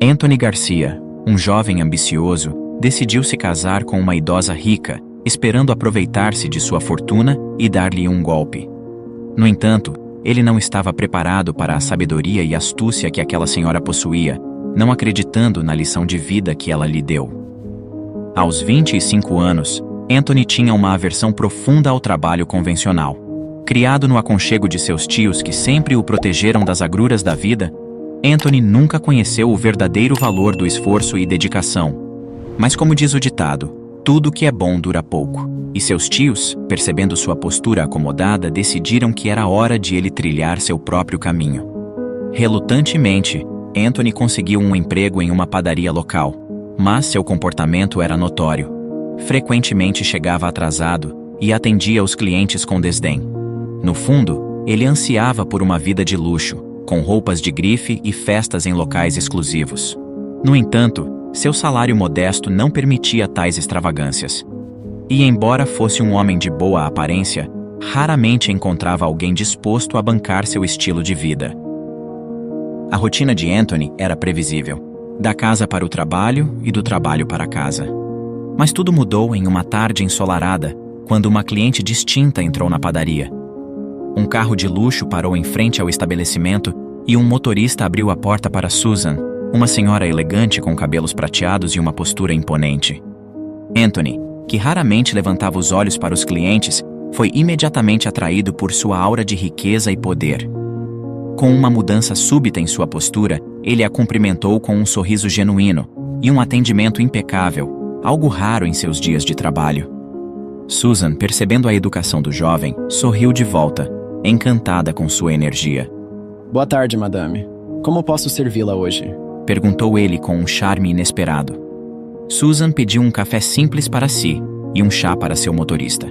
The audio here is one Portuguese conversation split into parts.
Anthony Garcia, um jovem ambicioso, decidiu se casar com uma idosa rica, esperando aproveitar-se de sua fortuna e dar-lhe um golpe. No entanto, ele não estava preparado para a sabedoria e astúcia que aquela senhora possuía, não acreditando na lição de vida que ela lhe deu. Aos 25 anos, Anthony tinha uma aversão profunda ao trabalho convencional. Criado no aconchego de seus tios que sempre o protegeram das agruras da vida, Anthony nunca conheceu o verdadeiro valor do esforço e dedicação. Mas como diz o ditado, tudo que é bom dura pouco. E seus tios, percebendo sua postura acomodada, decidiram que era hora de ele trilhar seu próprio caminho. Relutantemente, Anthony conseguiu um emprego em uma padaria local, mas seu comportamento era notório. Frequentemente chegava atrasado e atendia os clientes com desdém. No fundo, ele ansiava por uma vida de luxo, com roupas de grife e festas em locais exclusivos. No entanto, seu salário modesto não permitia tais extravagâncias. E embora fosse um homem de boa aparência, raramente encontrava alguém disposto a bancar seu estilo de vida. A rotina de Anthony era previsível, da casa para o trabalho e do trabalho para a casa. Mas tudo mudou em uma tarde ensolarada, quando uma cliente distinta entrou na padaria. Um carro de luxo parou em frente ao estabelecimento e um motorista abriu a porta para Susan, uma senhora elegante com cabelos prateados e uma postura imponente. Anthony, que raramente levantava os olhos para os clientes, foi imediatamente atraído por sua aura de riqueza e poder. Com uma mudança súbita em sua postura, ele a cumprimentou com um sorriso genuíno e um atendimento impecável, algo raro em seus dias de trabalho. Susan, percebendo a educação do jovem, sorriu de volta, encantada com sua energia. Boa tarde, madame. Como posso servi-la hoje? Perguntou ele com um charme inesperado. Susan pediu um café simples para si e um chá para seu motorista.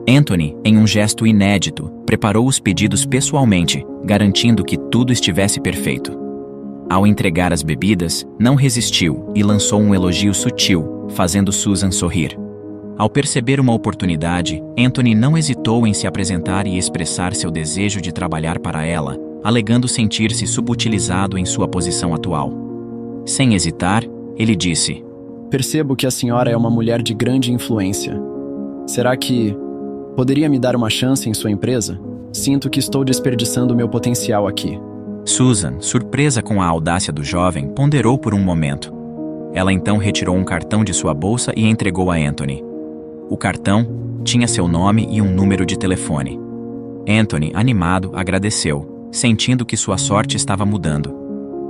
Anthony, em um gesto inédito, preparou os pedidos pessoalmente, garantindo que tudo estivesse perfeito. Ao entregar as bebidas, não resistiu e lançou um elogio sutil, fazendo Susan sorrir. Ao perceber uma oportunidade, Anthony não hesitou em se apresentar e expressar seu desejo de trabalhar para ela, alegando sentir-se subutilizado em sua posição atual. Sem hesitar, ele disse: Percebo que a senhora é uma mulher de grande influência. Será que poderia me dar uma chance em sua empresa? Sinto que estou desperdiçando meu potencial aqui. Susan, surpresa com a audácia do jovem, ponderou por um momento. Ela então retirou um cartão de sua bolsa e entregou a Anthony. O cartão tinha seu nome e um número de telefone. Anthony, animado, agradeceu, sentindo que sua sorte estava mudando.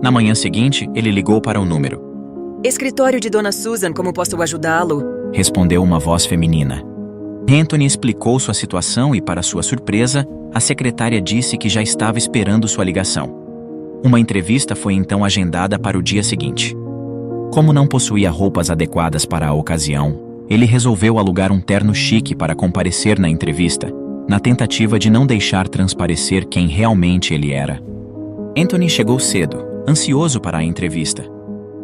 Na manhã seguinte, ele ligou para o número. Escritório de Dona Susan, como posso ajudá-lo? Respondeu uma voz feminina. Anthony explicou sua situação e, para sua surpresa, a secretária disse que já estava esperando sua ligação. Uma entrevista foi então agendada para o dia seguinte. Como não possuía roupas adequadas para a ocasião, ele resolveu alugar um terno chique para comparecer na entrevista, na tentativa de não deixar transparecer quem realmente ele era. Anthony chegou cedo, ansioso para a entrevista.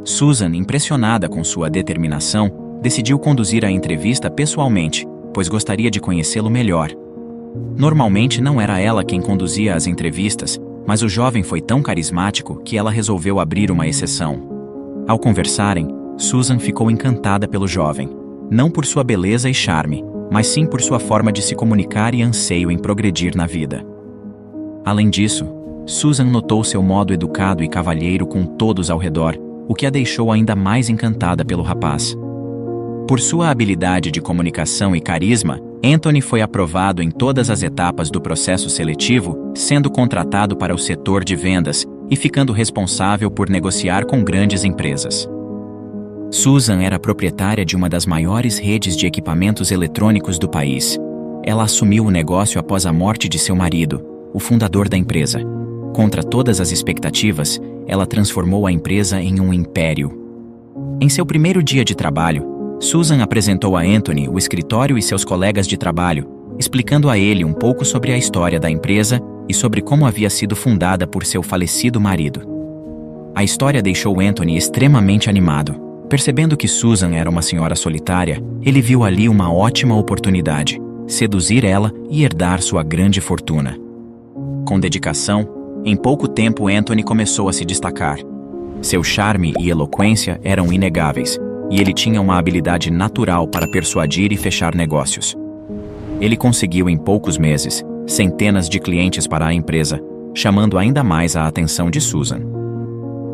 Susan, impressionada com sua determinação, decidiu conduzir a entrevista pessoalmente, pois gostaria de conhecê-lo melhor. Normalmente não era ela quem conduzia as entrevistas, mas o jovem foi tão carismático que ela resolveu abrir uma exceção. Ao conversarem, Susan ficou encantada pelo jovem, não por sua beleza e charme, mas sim por sua forma de se comunicar e anseio em progredir na vida. Além disso, Susan notou seu modo educado e cavalheiro com todos ao redor, o que a deixou ainda mais encantada pelo rapaz. Por sua habilidade de comunicação e carisma, Anthony foi aprovado em todas as etapas do processo seletivo, sendo contratado para o setor de vendas e ficando responsável por negociar com grandes empresas. Susan era proprietária de uma das maiores redes de equipamentos eletrônicos do país. Ela assumiu o negócio após a morte de seu marido, o fundador da empresa. Contra todas as expectativas, ela transformou a empresa em um império. Em seu primeiro dia de trabalho, Susan apresentou a Anthony o escritório e seus colegas de trabalho, explicando a ele um pouco sobre a história da empresa e sobre como havia sido fundada por seu falecido marido. A história deixou Anthony extremamente animado. Percebendo que Susan era uma senhora solitária, ele viu ali uma ótima oportunidade: seduzir ela e herdar sua grande fortuna. Com dedicação, em pouco tempo Anthony começou a se destacar. Seu charme e eloquência eram inegáveis, e ele tinha uma habilidade natural para persuadir e fechar negócios. Ele conseguiu em poucos meses centenas de clientes para a empresa, chamando ainda mais a atenção de Susan.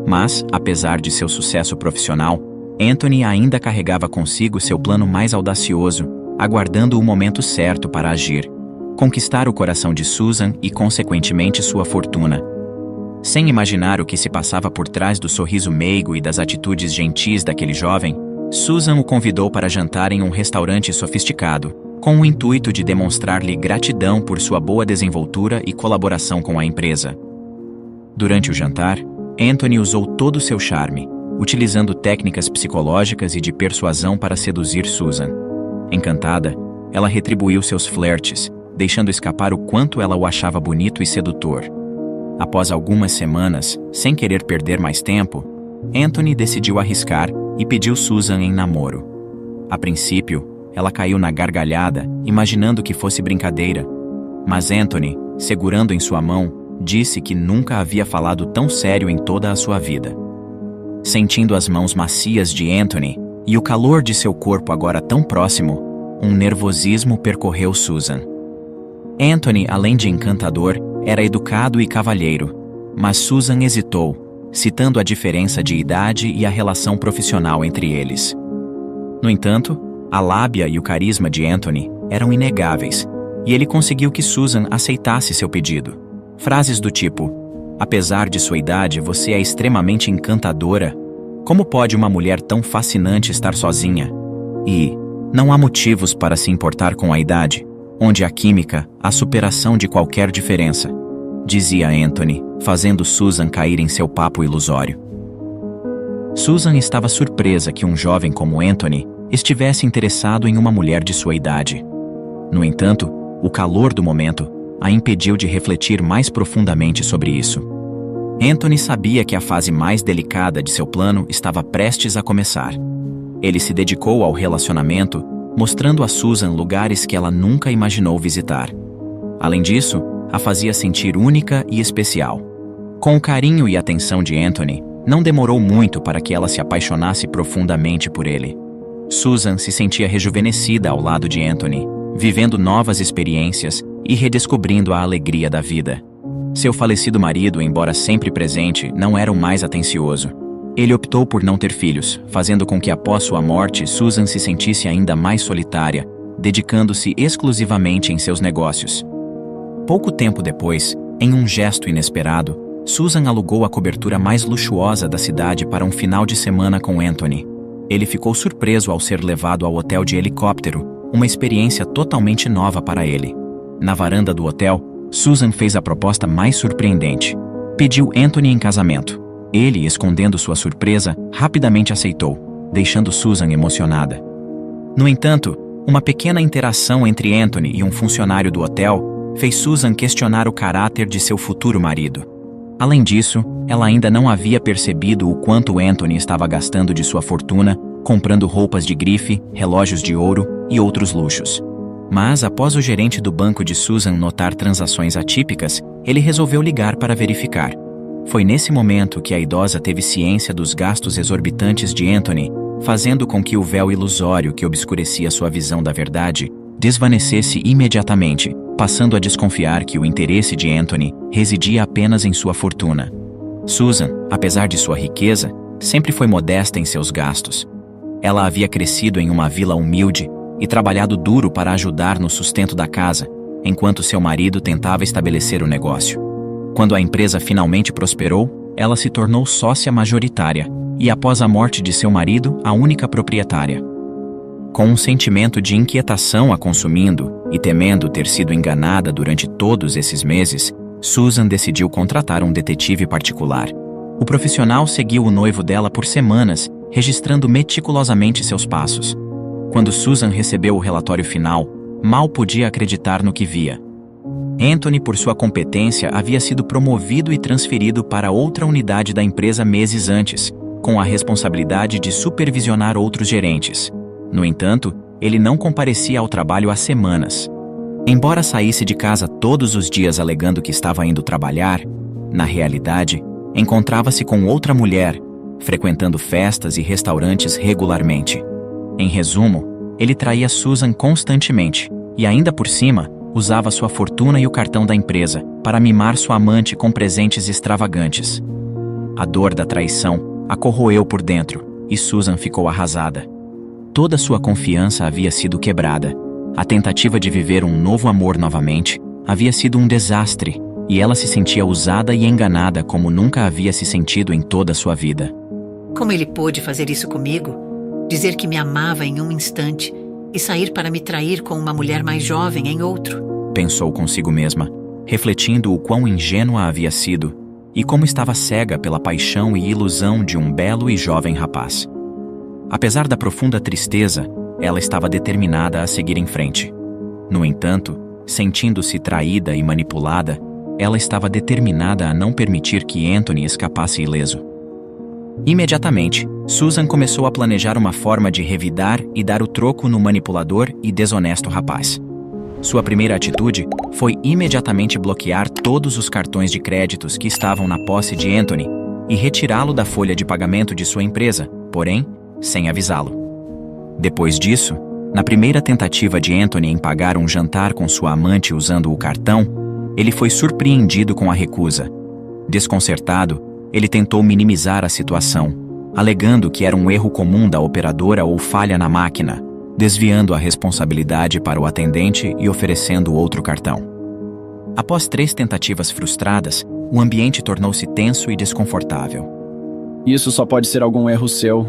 Mas, apesar de seu sucesso profissional, Anthony ainda carregava consigo seu plano mais audacioso, aguardando o momento certo para agir, conquistar o coração de Susan e, consequentemente, sua fortuna. Sem imaginar o que se passava por trás do sorriso meigo e das atitudes gentis daquele jovem, Susan o convidou para jantar em um restaurante sofisticado, com o intuito de demonstrar-lhe gratidão por sua boa desenvoltura e colaboração com a empresa. Durante o jantar, Anthony usou todo o seu charme, utilizando técnicas psicológicas e de persuasão para seduzir Susan. Encantada, ela retribuiu seus flertes, deixando escapar o quanto ela o achava bonito e sedutor. Após algumas semanas, sem querer perder mais tempo, Anthony decidiu arriscar e pediu Susan em namoro. A princípio, ela caiu na gargalhada, imaginando que fosse brincadeira. Mas Anthony, segurando em sua mão, disse que nunca havia falado tão sério em toda a sua vida. Sentindo as mãos macias de Anthony e o calor de seu corpo agora tão próximo, um nervosismo percorreu Susan. Anthony, além de encantador, era educado e cavalheiro, mas Susan hesitou, citando a diferença de idade e a relação profissional entre eles. No entanto, a lábia e o carisma de Anthony eram inegáveis, e ele conseguiu que Susan aceitasse seu pedido. Frases do tipo: "Apesar de sua idade, você é extremamente encantadora. Como pode uma mulher tão fascinante estar sozinha?" E "Não há motivos para se importar com a idade, onde a química, a superação de qualquer diferença", dizia Anthony, fazendo Susan cair em seu papo ilusório. Susan estava surpresa que um jovem como Anthony estivesse interessado em uma mulher de sua idade. No entanto, o calor do momento a impediu de refletir mais profundamente sobre isso. Anthony sabia que a fase mais delicada de seu plano estava prestes a começar. Ele se dedicou ao relacionamento, mostrando a Susan lugares que ela nunca imaginou visitar. Além disso, a fazia sentir única e especial. Com o carinho e atenção de Anthony, não demorou muito para que ela se apaixonasse profundamente por ele. Susan se sentia rejuvenescida ao lado de Anthony, vivendo novas experiências e redescobrindo a alegria da vida. Seu falecido marido, embora sempre presente, não era o mais atencioso. Ele optou por não ter filhos, fazendo com que após sua morte Susan se sentisse ainda mais solitária, dedicando-se exclusivamente em seus negócios. Pouco tempo depois, em um gesto inesperado, Susan alugou a cobertura mais luxuosa da cidade para um final de semana com Anthony. Ele ficou surpreso ao ser levado ao hotel de helicóptero, uma experiência totalmente nova para ele. Na varanda do hotel, Susan fez a proposta mais surpreendente. Pediu Anthony em casamento. Ele, escondendo sua surpresa, rapidamente aceitou, deixando Susan emocionada. No entanto, uma pequena interação entre Anthony e um funcionário do hotel fez Susan questionar o caráter de seu futuro marido. Além disso, ela ainda não havia percebido o quanto Anthony estava gastando de sua fortuna, comprando roupas de grife, relógios de ouro e outros luxos. Mas, após o gerente do banco de Susan notar transações atípicas, ele resolveu ligar para verificar. Foi nesse momento que a idosa teve ciência dos gastos exorbitantes de Anthony, fazendo com que o véu ilusório que obscurecia sua visão da verdade desvanecesse imediatamente, passando a desconfiar que o interesse de Anthony residia apenas em sua fortuna. Susan, apesar de sua riqueza, sempre foi modesta em seus gastos. Ela havia crescido em uma vila humilde e trabalhado duro para ajudar no sustento da casa, enquanto seu marido tentava estabelecer o negócio. Quando a empresa finalmente prosperou, ela se tornou sócia majoritária e, após a morte de seu marido, a única proprietária. Com um sentimento de inquietação a consumindo e temendo ter sido enganada durante todos esses meses, Susan decidiu contratar um detetive particular. O profissional seguiu o noivo dela por semanas, registrando meticulosamente seus passos. Quando Susan recebeu o relatório final, mal podia acreditar no que via. Anthony, por sua competência, havia sido promovido e transferido para outra unidade da empresa meses antes, com a responsabilidade de supervisionar outros gerentes. No entanto, ele não comparecia ao trabalho há semanas. Embora saísse de casa todos os dias alegando que estava indo trabalhar, na realidade, encontrava-se com outra mulher, frequentando festas e restaurantes regularmente. Em resumo, ele traía Susan constantemente e, ainda por cima, usava sua fortuna e o cartão da empresa para mimar sua amante com presentes extravagantes. A dor da traição a corroeu por dentro e Susan ficou arrasada. Toda sua confiança havia sido quebrada. A tentativa de viver um novo amor novamente havia sido um desastre e ela se sentia usada e enganada como nunca havia se sentido em toda a sua vida. Como ele pôde fazer isso comigo? Dizer que me amava em um instante e sair para me trair com uma mulher mais jovem em outro? Pensou consigo mesma, refletindo o quão ingênua havia sido e como estava cega pela paixão e ilusão de um belo e jovem rapaz. Apesar da profunda tristeza, ela estava determinada a seguir em frente. No entanto, sentindo-se traída e manipulada, ela estava determinada a não permitir que Anthony escapasse ileso. Imediatamente, Susan começou a planejar uma forma de revidar e dar o troco no manipulador e desonesto rapaz. Sua primeira atitude foi imediatamente bloquear todos os cartões de créditos que estavam na posse de Anthony e retirá-lo da folha de pagamento de sua empresa, porém, sem avisá-lo. Depois disso, na primeira tentativa de Anthony em pagar um jantar com sua amante usando o cartão, ele foi surpreendido com a recusa. Desconcertado, ele tentou minimizar a situação, alegando que era um erro comum da operadora ou falha na máquina, desviando a responsabilidade para o atendente e oferecendo outro cartão. Após 3 tentativas frustradas, o ambiente tornou-se tenso e desconfortável. Isso só pode ser algum erro seu.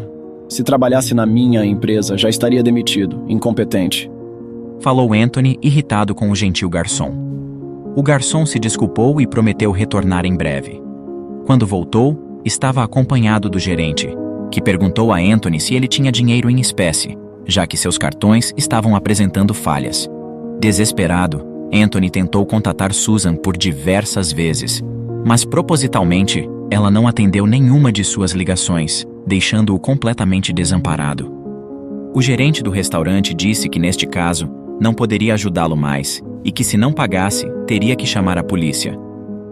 Se trabalhasse na minha empresa, já estaria demitido, incompetente. Falou Anthony, irritado com o gentil garçom. O garçom se desculpou e prometeu retornar em breve. Quando voltou, estava acompanhado do gerente, que perguntou a Anthony se ele tinha dinheiro em espécie, já que seus cartões estavam apresentando falhas. Desesperado, Anthony tentou contatar Susan por diversas vezes, mas propositalmente, ela não atendeu nenhuma de suas ligações, deixando-o completamente desamparado. O gerente do restaurante disse que neste caso, não poderia ajudá-lo mais e que se não pagasse, teria que chamar a polícia.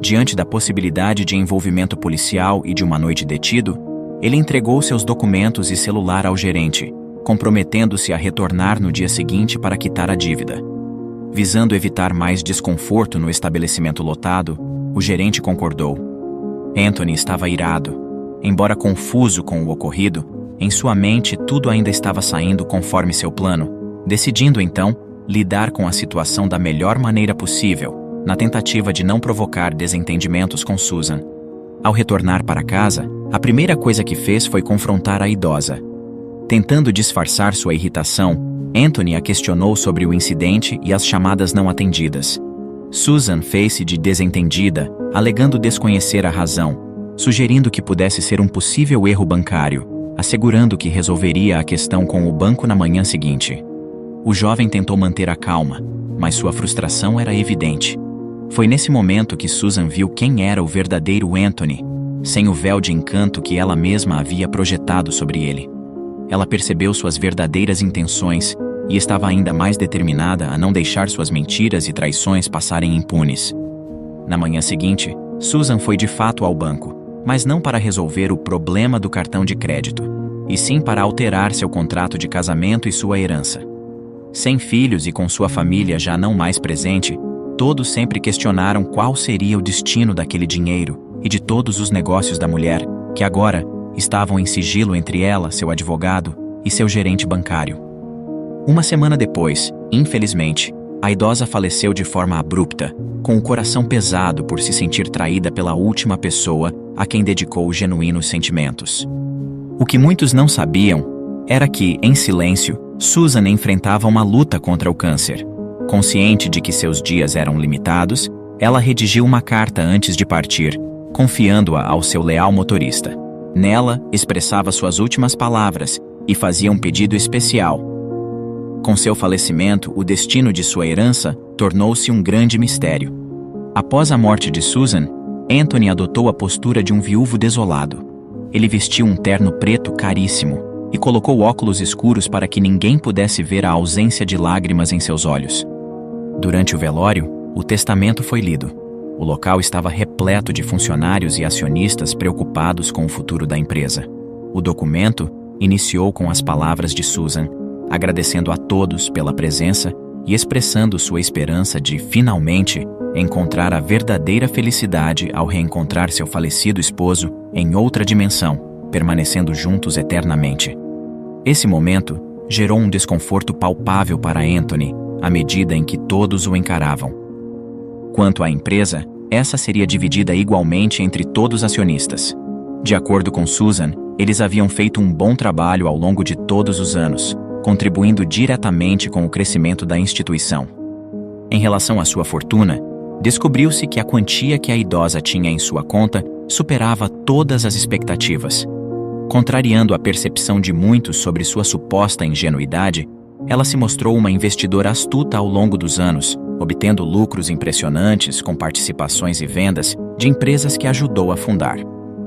Diante da possibilidade de envolvimento policial e de uma noite detido, ele entregou seus documentos e celular ao gerente, comprometendo-se a retornar no dia seguinte para quitar a dívida. Visando evitar mais desconforto no estabelecimento lotado, o gerente concordou. Anthony estava irado. Embora confuso com o ocorrido, em sua mente tudo ainda estava saindo conforme seu plano, decidindo então lidar com a situação da melhor maneira possível, na tentativa de não provocar desentendimentos com Susan. Ao retornar para casa, a primeira coisa que fez foi confrontar a idosa. Tentando disfarçar sua irritação, Anthony a questionou sobre o incidente e as chamadas não atendidas. Susan fez-se de desentendida, alegando desconhecer a razão, sugerindo que pudesse ser um possível erro bancário, assegurando que resolveria a questão com o banco na manhã seguinte. O jovem tentou manter a calma, mas sua frustração era evidente. Foi nesse momento que Susan viu quem era o verdadeiro Anthony, sem o véu de encanto que ela mesma havia projetado sobre ele. Ela percebeu suas verdadeiras intenções e estava ainda mais determinada a não deixar suas mentiras e traições passarem impunes. Na manhã seguinte, Susan foi de fato ao banco, mas não para resolver o problema do cartão de crédito, e sim para alterar seu contrato de casamento e sua herança. Sem filhos e com sua família já não mais presente, todos sempre questionaram qual seria o destino daquele dinheiro e de todos os negócios da mulher, que agora estavam em sigilo entre ela, seu advogado e seu gerente bancário. Uma semana depois, infelizmente, a idosa faleceu de forma abrupta, com o coração pesado por se sentir traída pela última pessoa a quem dedicou genuínos sentimentos. O que muitos não sabiam era que, em silêncio, Susan enfrentava uma luta contra o câncer. Consciente de que seus dias eram limitados, ela redigiu uma carta antes de partir, confiando-a ao seu leal motorista. Nela, expressava suas últimas palavras e fazia um pedido especial. Com seu falecimento, o destino de sua herança tornou-se um grande mistério. Após a morte de Susan, Anthony adotou a postura de um viúvo desolado. Ele vestiu um terno preto caríssimo e colocou óculos escuros para que ninguém pudesse ver a ausência de lágrimas em seus olhos. Durante o velório, o testamento foi lido. O local estava repleto de funcionários e acionistas preocupados com o futuro da empresa. O documento iniciou com as palavras de Susan, agradecendo a todos pela presença e expressando sua esperança de, finalmente, encontrar a verdadeira felicidade ao reencontrar seu falecido esposo em outra dimensão, permanecendo juntos eternamente. Esse momento gerou um desconforto palpável para Anthony, à medida em que todos o encaravam. Quanto à empresa, essa seria dividida igualmente entre todos os acionistas. De acordo com Susan, eles haviam feito um bom trabalho ao longo de todos os anos, contribuindo diretamente com o crescimento da instituição. Em relação à sua fortuna, descobriu-se que a quantia que a idosa tinha em sua conta superava todas as expectativas. Contrariando a percepção de muitos sobre sua suposta ingenuidade, ela se mostrou uma investidora astuta ao longo dos anos, obtendo lucros impressionantes com participações e vendas de empresas que ajudou a fundar.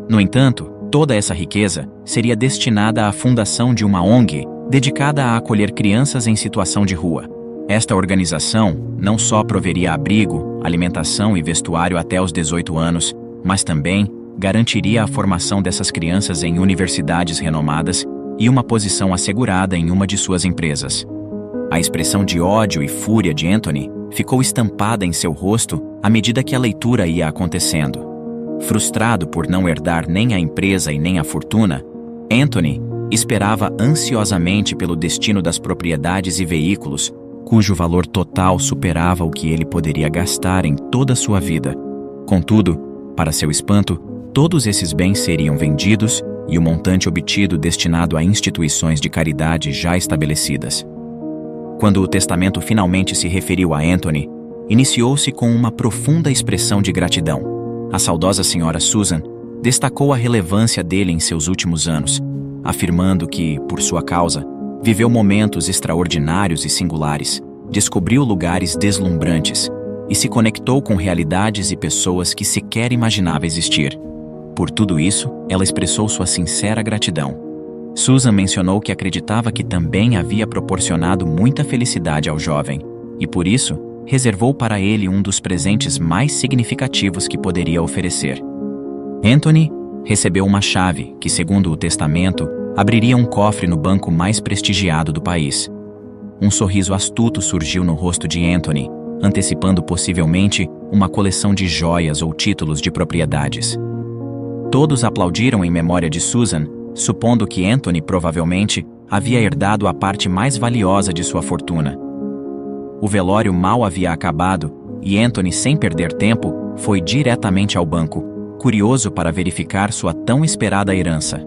No entanto, toda essa riqueza seria destinada à fundação de uma ONG dedicada a acolher crianças em situação de rua. Esta organização não só proveria abrigo, alimentação e vestuário até os 18 anos, mas também garantiria a formação dessas crianças em universidades renomadas e uma posição assegurada em uma de suas empresas. A expressão de ódio e fúria de Anthony ficou estampada em seu rosto à medida que a leitura ia acontecendo. Frustrado por não herdar nem a empresa e nem a fortuna, Anthony esperava ansiosamente pelo destino das propriedades e veículos, cujo valor total superava o que ele poderia gastar em toda a sua vida. Contudo, para seu espanto, todos esses bens seriam vendidos e o montante obtido destinado a instituições de caridade já estabelecidas. Quando o testamento finalmente se referiu a Anthony, iniciou-se com uma profunda expressão de gratidão. A saudosa senhora Susan destacou a relevância dele em seus últimos anos, afirmando que, por sua causa, viveu momentos extraordinários e singulares, descobriu lugares deslumbrantes e se conectou com realidades e pessoas que sequer imaginava existir. Por tudo isso, ela expressou sua sincera gratidão. Susan mencionou que acreditava que também havia proporcionado muita felicidade ao jovem, e por isso, reservou para ele um dos presentes mais significativos que poderia oferecer. Anthony recebeu uma chave que, segundo o testamento, abriria um cofre no banco mais prestigiado do país. Um sorriso astuto surgiu no rosto de Anthony, antecipando possivelmente uma coleção de joias ou títulos de propriedades. Todos aplaudiram em memória de Susan, supondo que Anthony provavelmente havia herdado a parte mais valiosa de sua fortuna. O velório mal havia acabado e Anthony, sem perder tempo, foi diretamente ao banco, curioso para verificar sua tão esperada herança.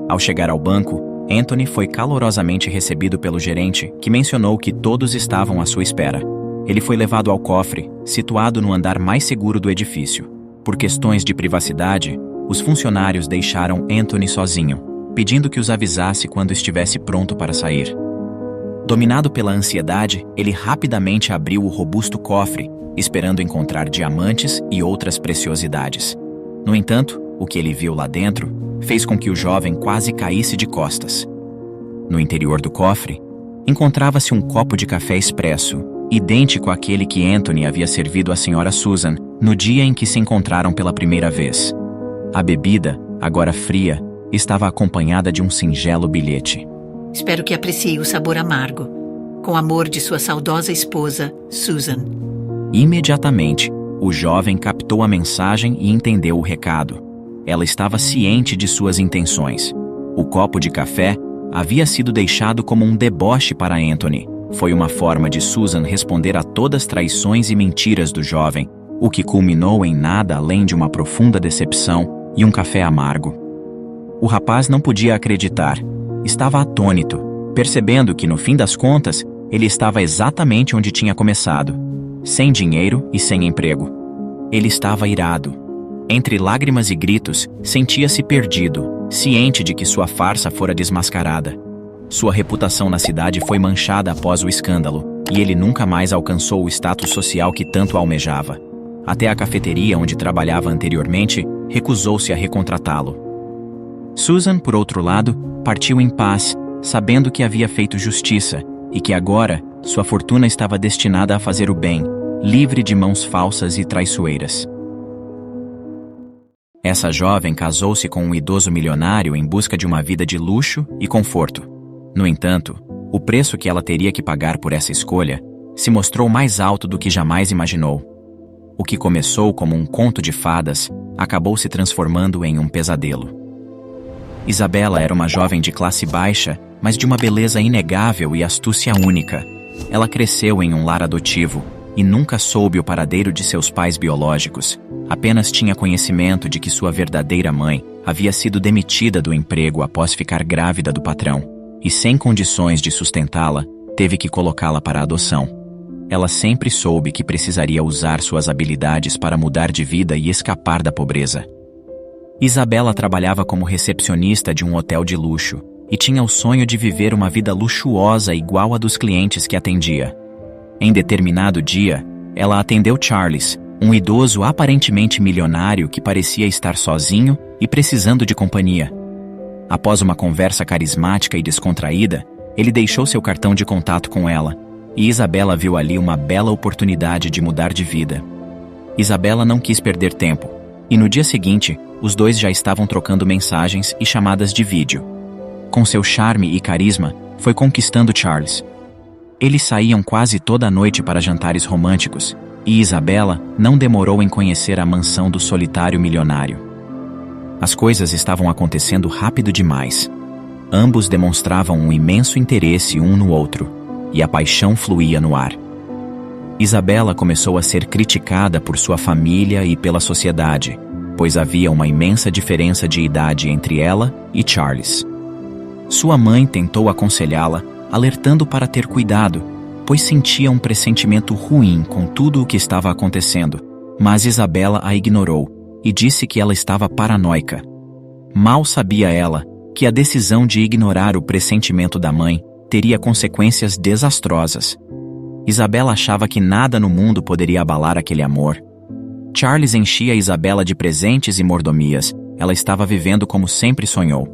Ao chegar ao banco, Anthony foi calorosamente recebido pelo gerente, que mencionou que todos estavam à sua espera. Ele foi levado ao cofre, situado no andar mais seguro do edifício. Por questões de privacidade, os funcionários deixaram Anthony sozinho, pedindo que os avisasse quando estivesse pronto para sair. Dominado pela ansiedade, ele rapidamente abriu o robusto cofre, esperando encontrar diamantes e outras preciosidades. No entanto, o que ele viu lá dentro fez com que o jovem quase caísse de costas. No interior do cofre, encontrava-se um copo de café expresso, idêntico àquele que Anthony havia servido à senhora Susan no dia em que se encontraram pela primeira vez. A bebida, agora fria, estava acompanhada de um singelo bilhete. Espero que aprecie o sabor amargo. Com amor de sua saudosa esposa, Susan. Imediatamente, o jovem captou a mensagem e entendeu o recado. Ela estava ciente de suas intenções. O copo de café havia sido deixado como um deboche para Anthony. Foi uma forma de Susan responder a todas as traições e mentiras do jovem, o que culminou em nada além de uma profunda decepção e um café amargo. O rapaz não podia acreditar. Estava atônito, percebendo que, no fim das contas, ele estava exatamente onde tinha começado, sem dinheiro e sem emprego. Ele estava irado. Entre lágrimas e gritos, sentia-se perdido, ciente de que sua farsa fora desmascarada. Sua reputação na cidade foi manchada após o escândalo, e ele nunca mais alcançou o status social que tanto almejava. Até a cafeteria onde trabalhava anteriormente recusou-se a recontratá-lo. Susan, por outro lado, partiu em paz, sabendo que havia feito justiça e que agora sua fortuna estava destinada a fazer o bem, livre de mãos falsas e traiçoeiras. Essa jovem casou-se com um idoso milionário em busca de uma vida de luxo e conforto. No entanto, o preço que ela teria que pagar por essa escolha se mostrou mais alto do que jamais imaginou. O que começou como um conto de fadas acabou se transformando em um pesadelo. Isabela era uma jovem de classe baixa, mas de uma beleza inegável e astúcia única. Ela cresceu em um lar adotivo e nunca soube o paradeiro de seus pais biológicos. Apenas tinha conhecimento de que sua verdadeira mãe havia sido demitida do emprego após ficar grávida do patrão, e sem condições de sustentá-la, teve que colocá-la para adoção. Ela sempre soube que precisaria usar suas habilidades para mudar de vida e escapar da pobreza. Isabela trabalhava como recepcionista de um hotel de luxo e tinha o sonho de viver uma vida luxuosa igual a dos clientes que atendia. Em determinado dia, ela atendeu Charles, um idoso aparentemente milionário que parecia estar sozinho e precisando de companhia. Após uma conversa carismática e descontraída, ele deixou seu cartão de contato com ela, e Isabela viu ali uma bela oportunidade de mudar de vida. Isabela não quis perder tempo, e no dia seguinte, os dois já estavam trocando mensagens e chamadas de vídeo. Com seu charme e carisma, foi conquistando Charles. Eles saíam quase toda a noite para jantares românticos, e Isabela não demorou em conhecer a mansão do solitário milionário. As coisas estavam acontecendo rápido demais. Ambos demonstravam um imenso interesse um no outro, e a paixão fluía no ar. Isabela começou a ser criticada por sua família e pela sociedade, pois havia uma imensa diferença de idade entre ela e Charles. Sua mãe tentou aconselhá-la, alertando para ter cuidado, pois sentia um pressentimento ruim com tudo o que estava acontecendo, mas Isabela a ignorou e disse que ela estava paranoica. Mal sabia ela que a decisão de ignorar o pressentimento da mãe teria consequências desastrosas. Isabela achava que nada no mundo poderia abalar aquele amor. Charles enchia Isabela de presentes e mordomias. Ela estava vivendo como sempre sonhou.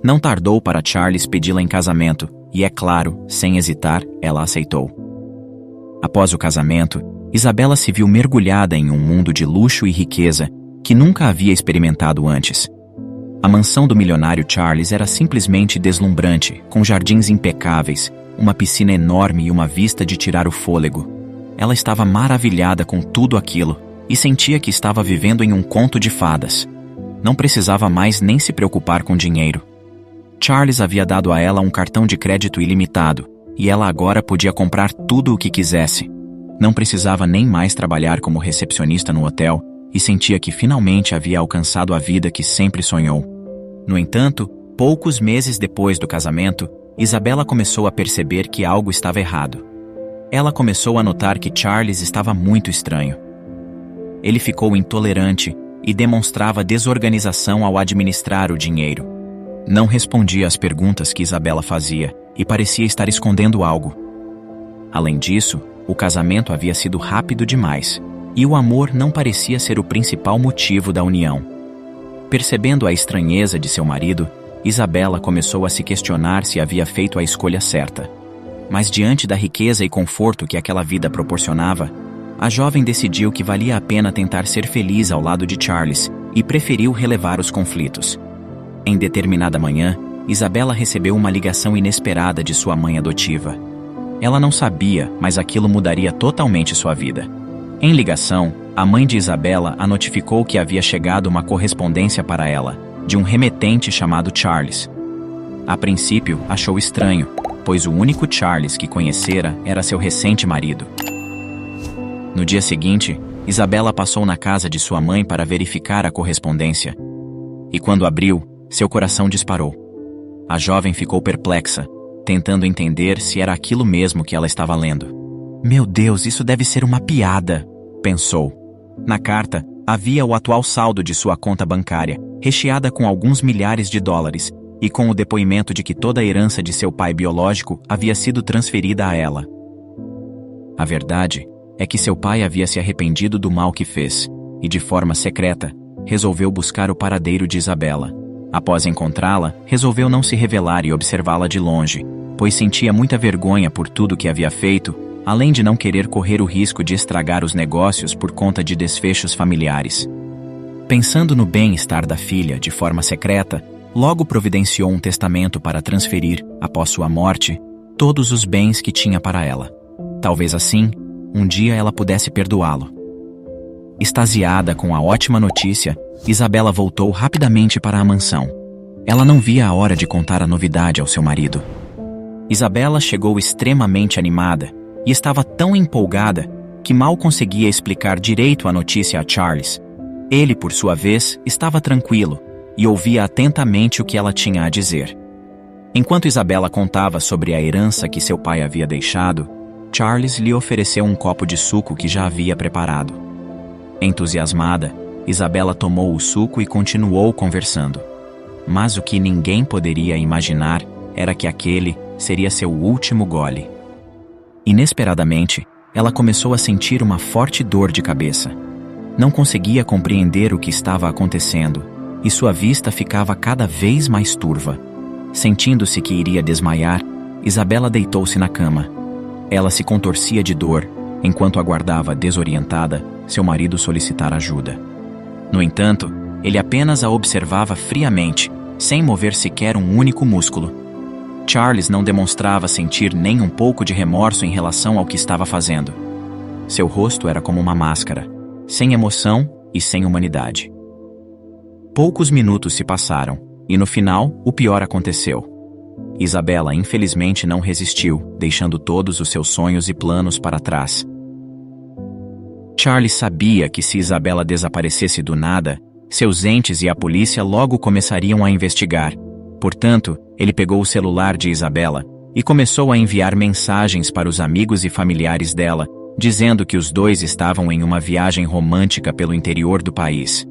Não tardou para Charles pedi-la em casamento, e, é claro, sem hesitar, ela aceitou. Após o casamento, Isabela se viu mergulhada em um mundo de luxo e riqueza que nunca havia experimentado antes. A mansão do milionário Charles era simplesmente deslumbrante, com jardins impecáveis, uma piscina enorme e uma vista de tirar o fôlego. Ela estava maravilhada com tudo aquilo e sentia que estava vivendo em um conto de fadas. Não precisava mais nem se preocupar com dinheiro. Charles havia dado a ela um cartão de crédito ilimitado, e ela agora podia comprar tudo o que quisesse. Não precisava nem mais trabalhar como recepcionista no hotel, e sentia que finalmente havia alcançado a vida que sempre sonhou. No entanto, poucos meses depois do casamento, Isabela começou a perceber que algo estava errado. Ela começou a notar que Charles estava muito estranho. Ele ficou intolerante e demonstrava desorganização ao administrar o dinheiro. Não respondia às perguntas que Isabela fazia e parecia estar escondendo algo. Além disso, o casamento havia sido rápido demais, e o amor não parecia ser o principal motivo da união. Percebendo a estranheza de seu marido, Isabela começou a se questionar se havia feito a escolha certa. Mas diante da riqueza e conforto que aquela vida proporcionava, a jovem decidiu que valia a pena tentar ser feliz ao lado de Charles e preferiu relevar os conflitos. Em determinada manhã, Isabela recebeu uma ligação inesperada de sua mãe adotiva. Ela não sabia, mas aquilo mudaria totalmente sua vida. Em ligação, a mãe de Isabela a notificou que havia chegado uma correspondência para ela, de um remetente chamado Charles. A princípio, achou estranho, pois o único Charles que conhecera era seu recente marido. No dia seguinte, Isabela passou na casa de sua mãe para verificar a correspondência. E quando abriu, seu coração disparou. A jovem ficou perplexa, tentando entender se era aquilo mesmo que ela estava lendo. Meu Deus, isso deve ser uma piada, pensou. Na carta, havia o atual saldo de sua conta bancária, recheada com alguns milhares de dólares, e com o depoimento de que toda a herança de seu pai biológico havia sido transferida a ela. A verdade é que seu pai havia se arrependido do mal que fez, e de forma secreta, resolveu buscar o paradeiro de Isabela. Após encontrá-la, resolveu não se revelar e observá-la de longe, pois sentia muita vergonha por tudo que havia feito, além de não querer correr o risco de estragar os negócios por conta de desfechos familiares. Pensando no bem-estar da filha de forma secreta, logo providenciou um testamento para transferir, após sua morte, todos os bens que tinha para ela. Talvez assim, um dia ela pudesse perdoá-lo. Extasiada com a ótima notícia, Isabela voltou rapidamente para a mansão. Ela não via a hora de contar a novidade ao seu marido. Isabela chegou extremamente animada e estava tão empolgada que mal conseguia explicar direito a notícia a Charles. Ele, por sua vez, estava tranquilo e ouvia atentamente o que ela tinha a dizer. Enquanto Isabela contava sobre a herança que seu pai havia deixado, Charles lhe ofereceu um copo de suco que já havia preparado. Entusiasmada, Isabela tomou o suco e continuou conversando. Mas o que ninguém poderia imaginar era que aquele seria seu último gole. Inesperadamente, ela começou a sentir uma forte dor de cabeça. Não conseguia compreender o que estava acontecendo, e sua vista ficava cada vez mais turva. Sentindo-se que iria desmaiar, Isabela deitou-se na cama. Ela se contorcia de dor, enquanto aguardava, desorientada, seu marido solicitar ajuda. No entanto, ele apenas a observava friamente, sem mover sequer um único músculo. Charles não demonstrava sentir nem um pouco de remorso em relação ao que estava fazendo. Seu rosto era como uma máscara, sem emoção e sem humanidade. Poucos minutos se passaram, e no final, o pior aconteceu. Isabela infelizmente não resistiu, deixando todos os seus sonhos e planos para trás. Charles sabia que se Isabela desaparecesse do nada, seus entes e a polícia logo começariam a investigar. Portanto, ele pegou o celular de Isabela e começou a enviar mensagens para os amigos e familiares dela, dizendo que os dois estavam em uma viagem romântica pelo interior do país.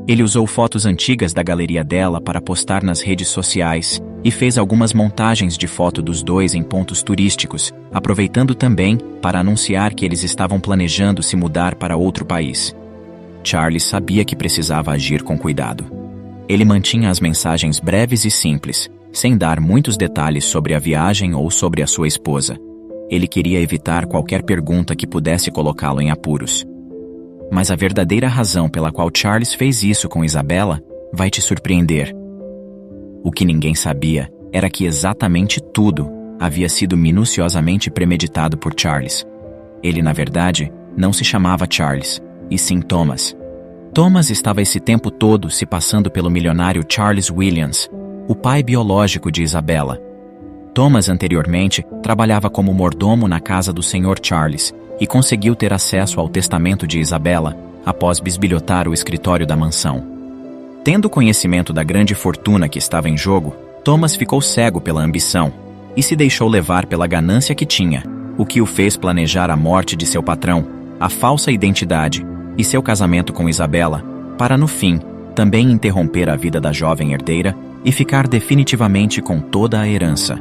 Ele usou fotos antigas da galeria dela para postar nas redes sociais e fez algumas montagens de foto dos dois em pontos turísticos, aproveitando também para anunciar que eles estavam planejando se mudar para outro país. Charles sabia que precisava agir com cuidado. Ele mantinha as mensagens breves e simples, sem dar muitos detalhes sobre a viagem ou sobre a sua esposa. Ele queria evitar qualquer pergunta que pudesse colocá-lo em apuros. Mas a verdadeira razão pela qual Charles fez isso com Isabela vai te surpreender. O que ninguém sabia era que exatamente tudo havia sido minuciosamente premeditado por Charles. Ele, na verdade, não se chamava Charles, e sim Thomas. Thomas estava esse tempo todo se passando pelo milionário Charles Williams, o pai biológico de Isabela. Thomas anteriormente trabalhava como mordomo na casa do Sr. Charles e conseguiu ter acesso ao testamento de Isabela após bisbilhotar o escritório da mansão. Tendo conhecimento da grande fortuna que estava em jogo, Thomas ficou cego pela ambição e se deixou levar pela ganância que tinha, o que o fez planejar a morte de seu patrão, a falsa identidade e seu casamento com Isabela, para no fim, também interromper a vida da jovem herdeira e ficar definitivamente com toda a herança.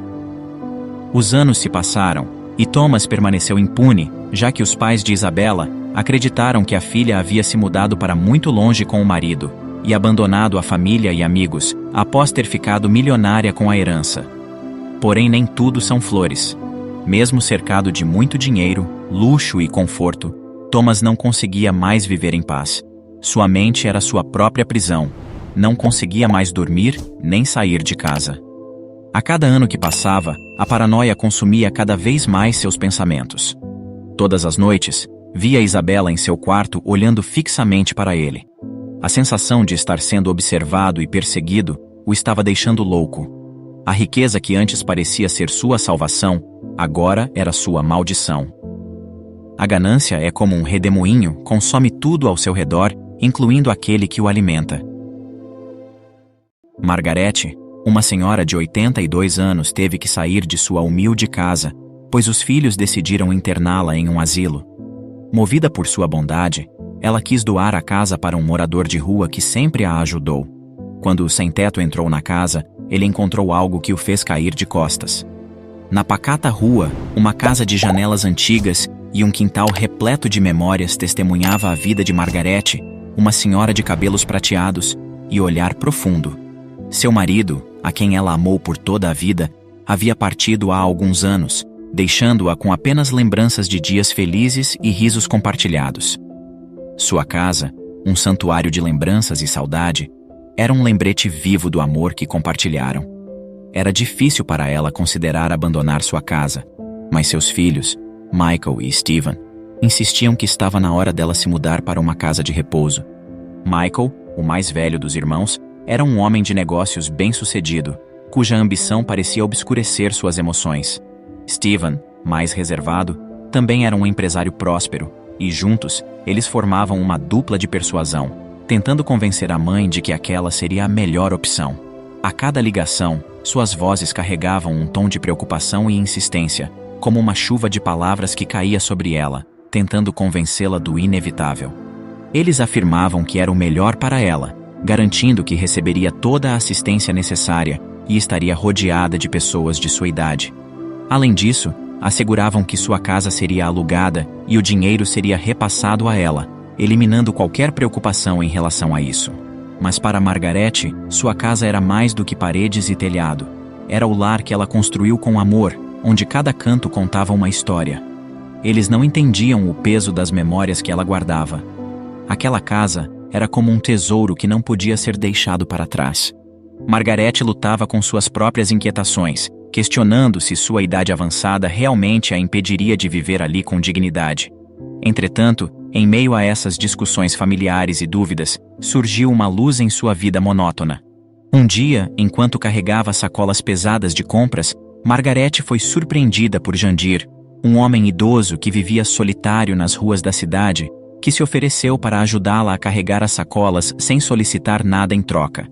Os anos se passaram e Thomas permaneceu impune, já que os pais de Isabela acreditaram que a filha havia se mudado para muito longe com o marido e abandonado a família e amigos após ter ficado milionária com a herança. Porém, nem tudo são flores. Mesmo cercado de muito dinheiro, luxo e conforto, Thomas não conseguia mais viver em paz. Sua mente era sua própria prisão. Não conseguia mais dormir nem sair de casa. A cada ano que passava, a paranoia consumia cada vez mais seus pensamentos. Todas as noites, via Isabela em seu quarto olhando fixamente para ele. A sensação de estar sendo observado e perseguido o estava deixando louco. A riqueza que antes parecia ser sua salvação, agora era sua maldição. A ganância é como um redemoinho, consome tudo ao seu redor, incluindo aquele que o alimenta. Margarete, uma senhora de 82 anos, teve que sair de sua humilde casa, pois os filhos decidiram interná-la em um asilo. Movida por sua bondade, ela quis doar a casa para um morador de rua que sempre a ajudou. Quando o sem-teto entrou na casa, ele encontrou algo que o fez cair de costas. Na pacata rua, uma casa de janelas antigas e um quintal repleto de memórias testemunhava a vida de Margarete, uma senhora de cabelos prateados e olhar profundo. Seu marido, a quem ela amou por toda a vida, havia partido há alguns anos, deixando-a com apenas lembranças de dias felizes e risos compartilhados. Sua casa, um santuário de lembranças e saudade, era um lembrete vivo do amor que compartilharam. Era difícil para ela considerar abandonar sua casa, mas seus filhos, Michael e Steven, insistiam que estava na hora dela se mudar para uma casa de repouso. Michael, o mais velho dos irmãos, era um homem de negócios bem-sucedido, cuja ambição parecia obscurecer suas emoções. Steven, mais reservado, também era um empresário próspero, e juntos, eles formavam uma dupla de persuasão, tentando convencer a mãe de que aquela seria a melhor opção. A cada ligação, suas vozes carregavam um tom de preocupação e insistência, como uma chuva de palavras que caía sobre ela, tentando convencê-la do inevitável. Eles afirmavam que era o melhor para ela, garantindo que receberia toda a assistência necessária e estaria rodeada de pessoas de sua idade. Além disso, asseguravam que sua casa seria alugada e o dinheiro seria repassado a ela, eliminando qualquer preocupação em relação a isso. Mas para Margarete, sua casa era mais do que paredes e telhado. Era o lar que ela construiu com amor, onde cada canto contava uma história. Eles não entendiam o peso das memórias que ela guardava. Aquela casa era como um tesouro que não podia ser deixado para trás. Margarete lutava com suas próprias inquietações, questionando se sua idade avançada realmente a impediria de viver ali com dignidade. Entretanto, em meio a essas discussões familiares e dúvidas, surgiu uma luz em sua vida monótona. Um dia, enquanto carregava sacolas pesadas de compras, Margarete foi surpreendida por Jandir, um homem idoso que vivia solitário nas ruas da cidade, que se ofereceu para ajudá-la a carregar as sacolas sem solicitar nada em troca.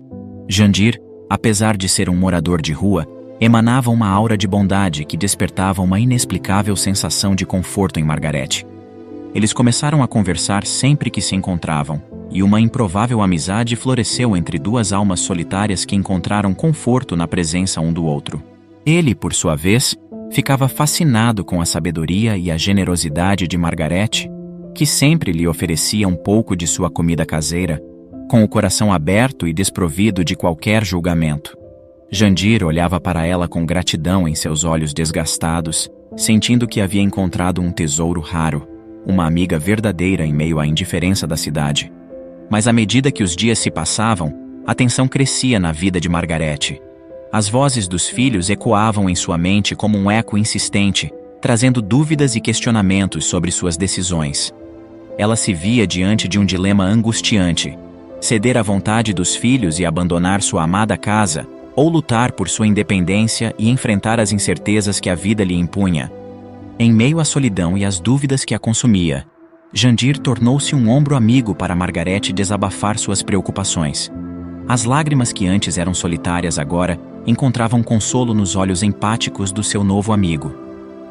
Jandir, apesar de ser um morador de rua, emanava uma aura de bondade que despertava uma inexplicável sensação de conforto em Margarete. Eles começaram a conversar sempre que se encontravam, e uma improvável amizade floresceu entre duas almas solitárias que encontraram conforto na presença um do outro. Ele, por sua vez, ficava fascinado com a sabedoria e a generosidade de Margarete, que sempre lhe oferecia um pouco de sua comida caseira, com o coração aberto e desprovido de qualquer julgamento. Jandir olhava para ela com gratidão em seus olhos desgastados, sentindo que havia encontrado um tesouro raro, uma amiga verdadeira em meio à indiferença da cidade. Mas à medida que os dias se passavam, a tensão crescia na vida de Margarete. As vozes dos filhos ecoavam em sua mente como um eco insistente, trazendo dúvidas e questionamentos sobre suas decisões. Ela se via diante de um dilema angustiante: ceder à vontade dos filhos e abandonar sua amada casa, ou lutar por sua independência e enfrentar as incertezas que a vida lhe impunha. Em meio à solidão e às dúvidas que a consumia, Jandir tornou-se um ombro amigo para Margarete desabafar suas preocupações. As lágrimas que antes eram solitárias agora encontravam consolo nos olhos empáticos do seu novo amigo.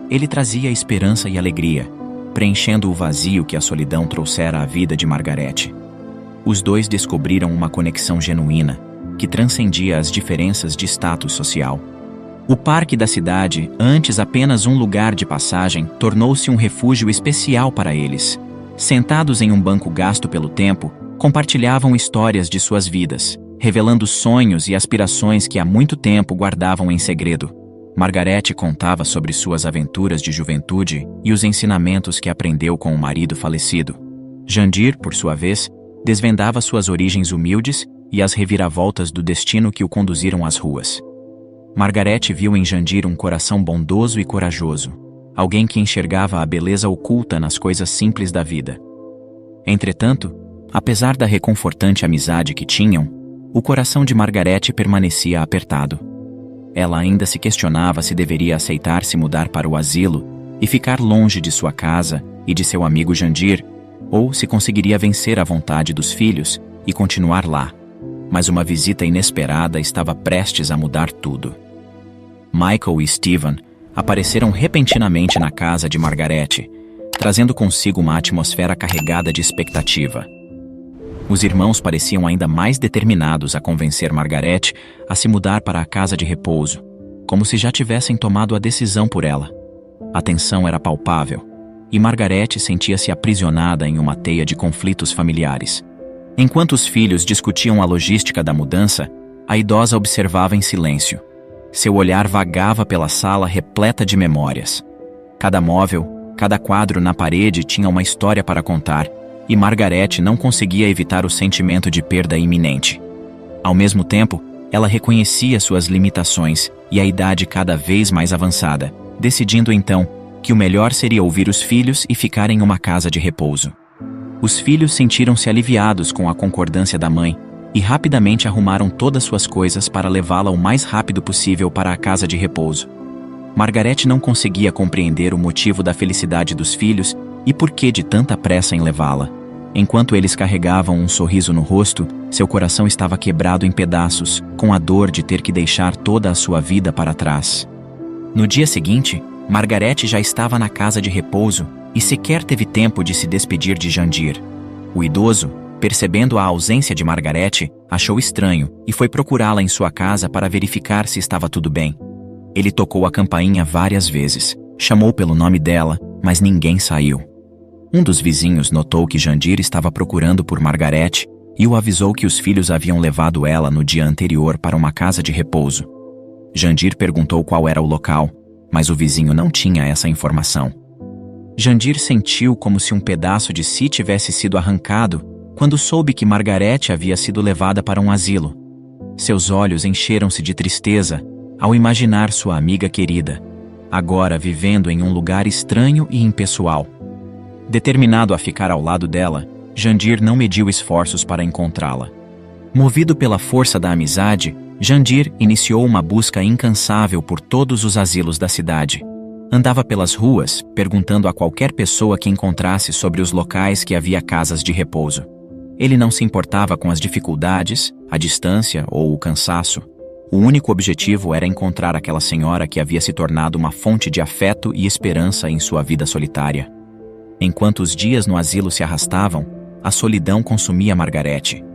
Ele trazia esperança e alegria, preenchendo o vazio que a solidão trouxera à vida de Margarete. Os dois descobriram uma conexão genuína, que transcendia as diferenças de status social. O parque da cidade, antes apenas um lugar de passagem, tornou-se um refúgio especial para eles. Sentados em um banco gasto pelo tempo, compartilhavam histórias de suas vidas, revelando sonhos e aspirações que há muito tempo guardavam em segredo. Margarete contava sobre suas aventuras de juventude e os ensinamentos que aprendeu com o marido falecido. Jandir, por sua vez, desvendava suas origens humildes e as reviravoltas do destino que o conduziram às ruas. Margarete viu em Jandir um coração bondoso e corajoso, alguém que enxergava a beleza oculta nas coisas simples da vida. Entretanto, apesar da reconfortante amizade que tinham, o coração de Margarete permanecia apertado. Ela ainda se questionava se deveria aceitar se mudar para o asilo e ficar longe de sua casa e de seu amigo Jandir, ou se conseguiria vencer a vontade dos filhos e continuar lá. Mas uma visita inesperada estava prestes a mudar tudo. Michael e Steven apareceram repentinamente na casa de Margarete, trazendo consigo uma atmosfera carregada de expectativa. Os irmãos pareciam ainda mais determinados a convencer Margarete a se mudar para a casa de repouso, como se já tivessem tomado a decisão por ela. A tensão era palpável, e Margarete sentia-se aprisionada em uma teia de conflitos familiares. Enquanto os filhos discutiam a logística da mudança, a idosa observava em silêncio. Seu olhar vagava pela sala repleta de memórias. Cada móvel, cada quadro na parede tinha uma história para contar, e Margarete não conseguia evitar o sentimento de perda iminente. Ao mesmo tempo, ela reconhecia suas limitações e a idade cada vez mais avançada, decidindo então que o melhor seria ouvir os filhos e ficar em uma casa de repouso. Os filhos sentiram-se aliviados com a concordância da mãe e rapidamente arrumaram todas suas coisas para levá-la o mais rápido possível para a casa de repouso. Margarete não conseguia compreender o motivo da felicidade dos filhos e por que de tanta pressa em levá-la. Enquanto eles carregavam um sorriso no rosto, seu coração estava quebrado em pedaços, com a dor de ter que deixar toda a sua vida para trás. No dia seguinte, Margarete já estava na casa de repouso e sequer teve tempo de se despedir de Jandir. O idoso, percebendo a ausência de Margarete, achou estranho e foi procurá-la em sua casa para verificar se estava tudo bem. Ele tocou a campainha várias vezes, chamou pelo nome dela, mas ninguém saiu. Um dos vizinhos notou que Jandir estava procurando por Margarete e o avisou que os filhos haviam levado ela no dia anterior para uma casa de repouso. Jandir perguntou qual era o local, mas o vizinho não tinha essa informação. Jandir sentiu como se um pedaço de si tivesse sido arrancado quando soube que Margarete havia sido levada para um asilo. Seus olhos encheram-se de tristeza ao imaginar sua amiga querida, agora vivendo em um lugar estranho e impessoal. Determinado a ficar ao lado dela, Jandir não mediu esforços para encontrá-la. Movido pela força da amizade, Jandir iniciou uma busca incansável por todos os asilos da cidade. Andava pelas ruas, perguntando a qualquer pessoa que encontrasse sobre os locais que havia casas de repouso. Ele não se importava com as dificuldades, a distância ou o cansaço. O único objetivo era encontrar aquela senhora que havia se tornado uma fonte de afeto e esperança em sua vida solitária. Enquanto os dias no asilo se arrastavam, a solidão consumia Margarete.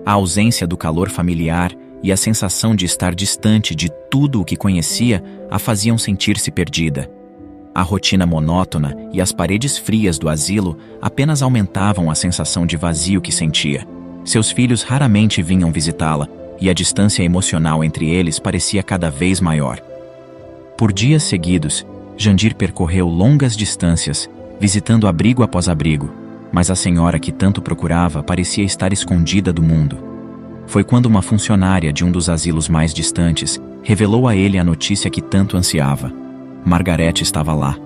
A ausência do calor familiar e a sensação de estar distante de tudo o que conhecia a faziam sentir-se perdida. A rotina monótona e as paredes frias do asilo apenas aumentavam a sensação de vazio que sentia. Seus filhos raramente vinham visitá-la, e a distância emocional entre eles parecia cada vez maior. Por dias seguidos, Jandir percorreu longas distâncias, visitando abrigo após abrigo, mas a senhora que tanto procurava parecia estar escondida do mundo. Foi quando uma funcionária de um dos asilos mais distantes revelou a ele a notícia que tanto ansiava. Margarete estava lá.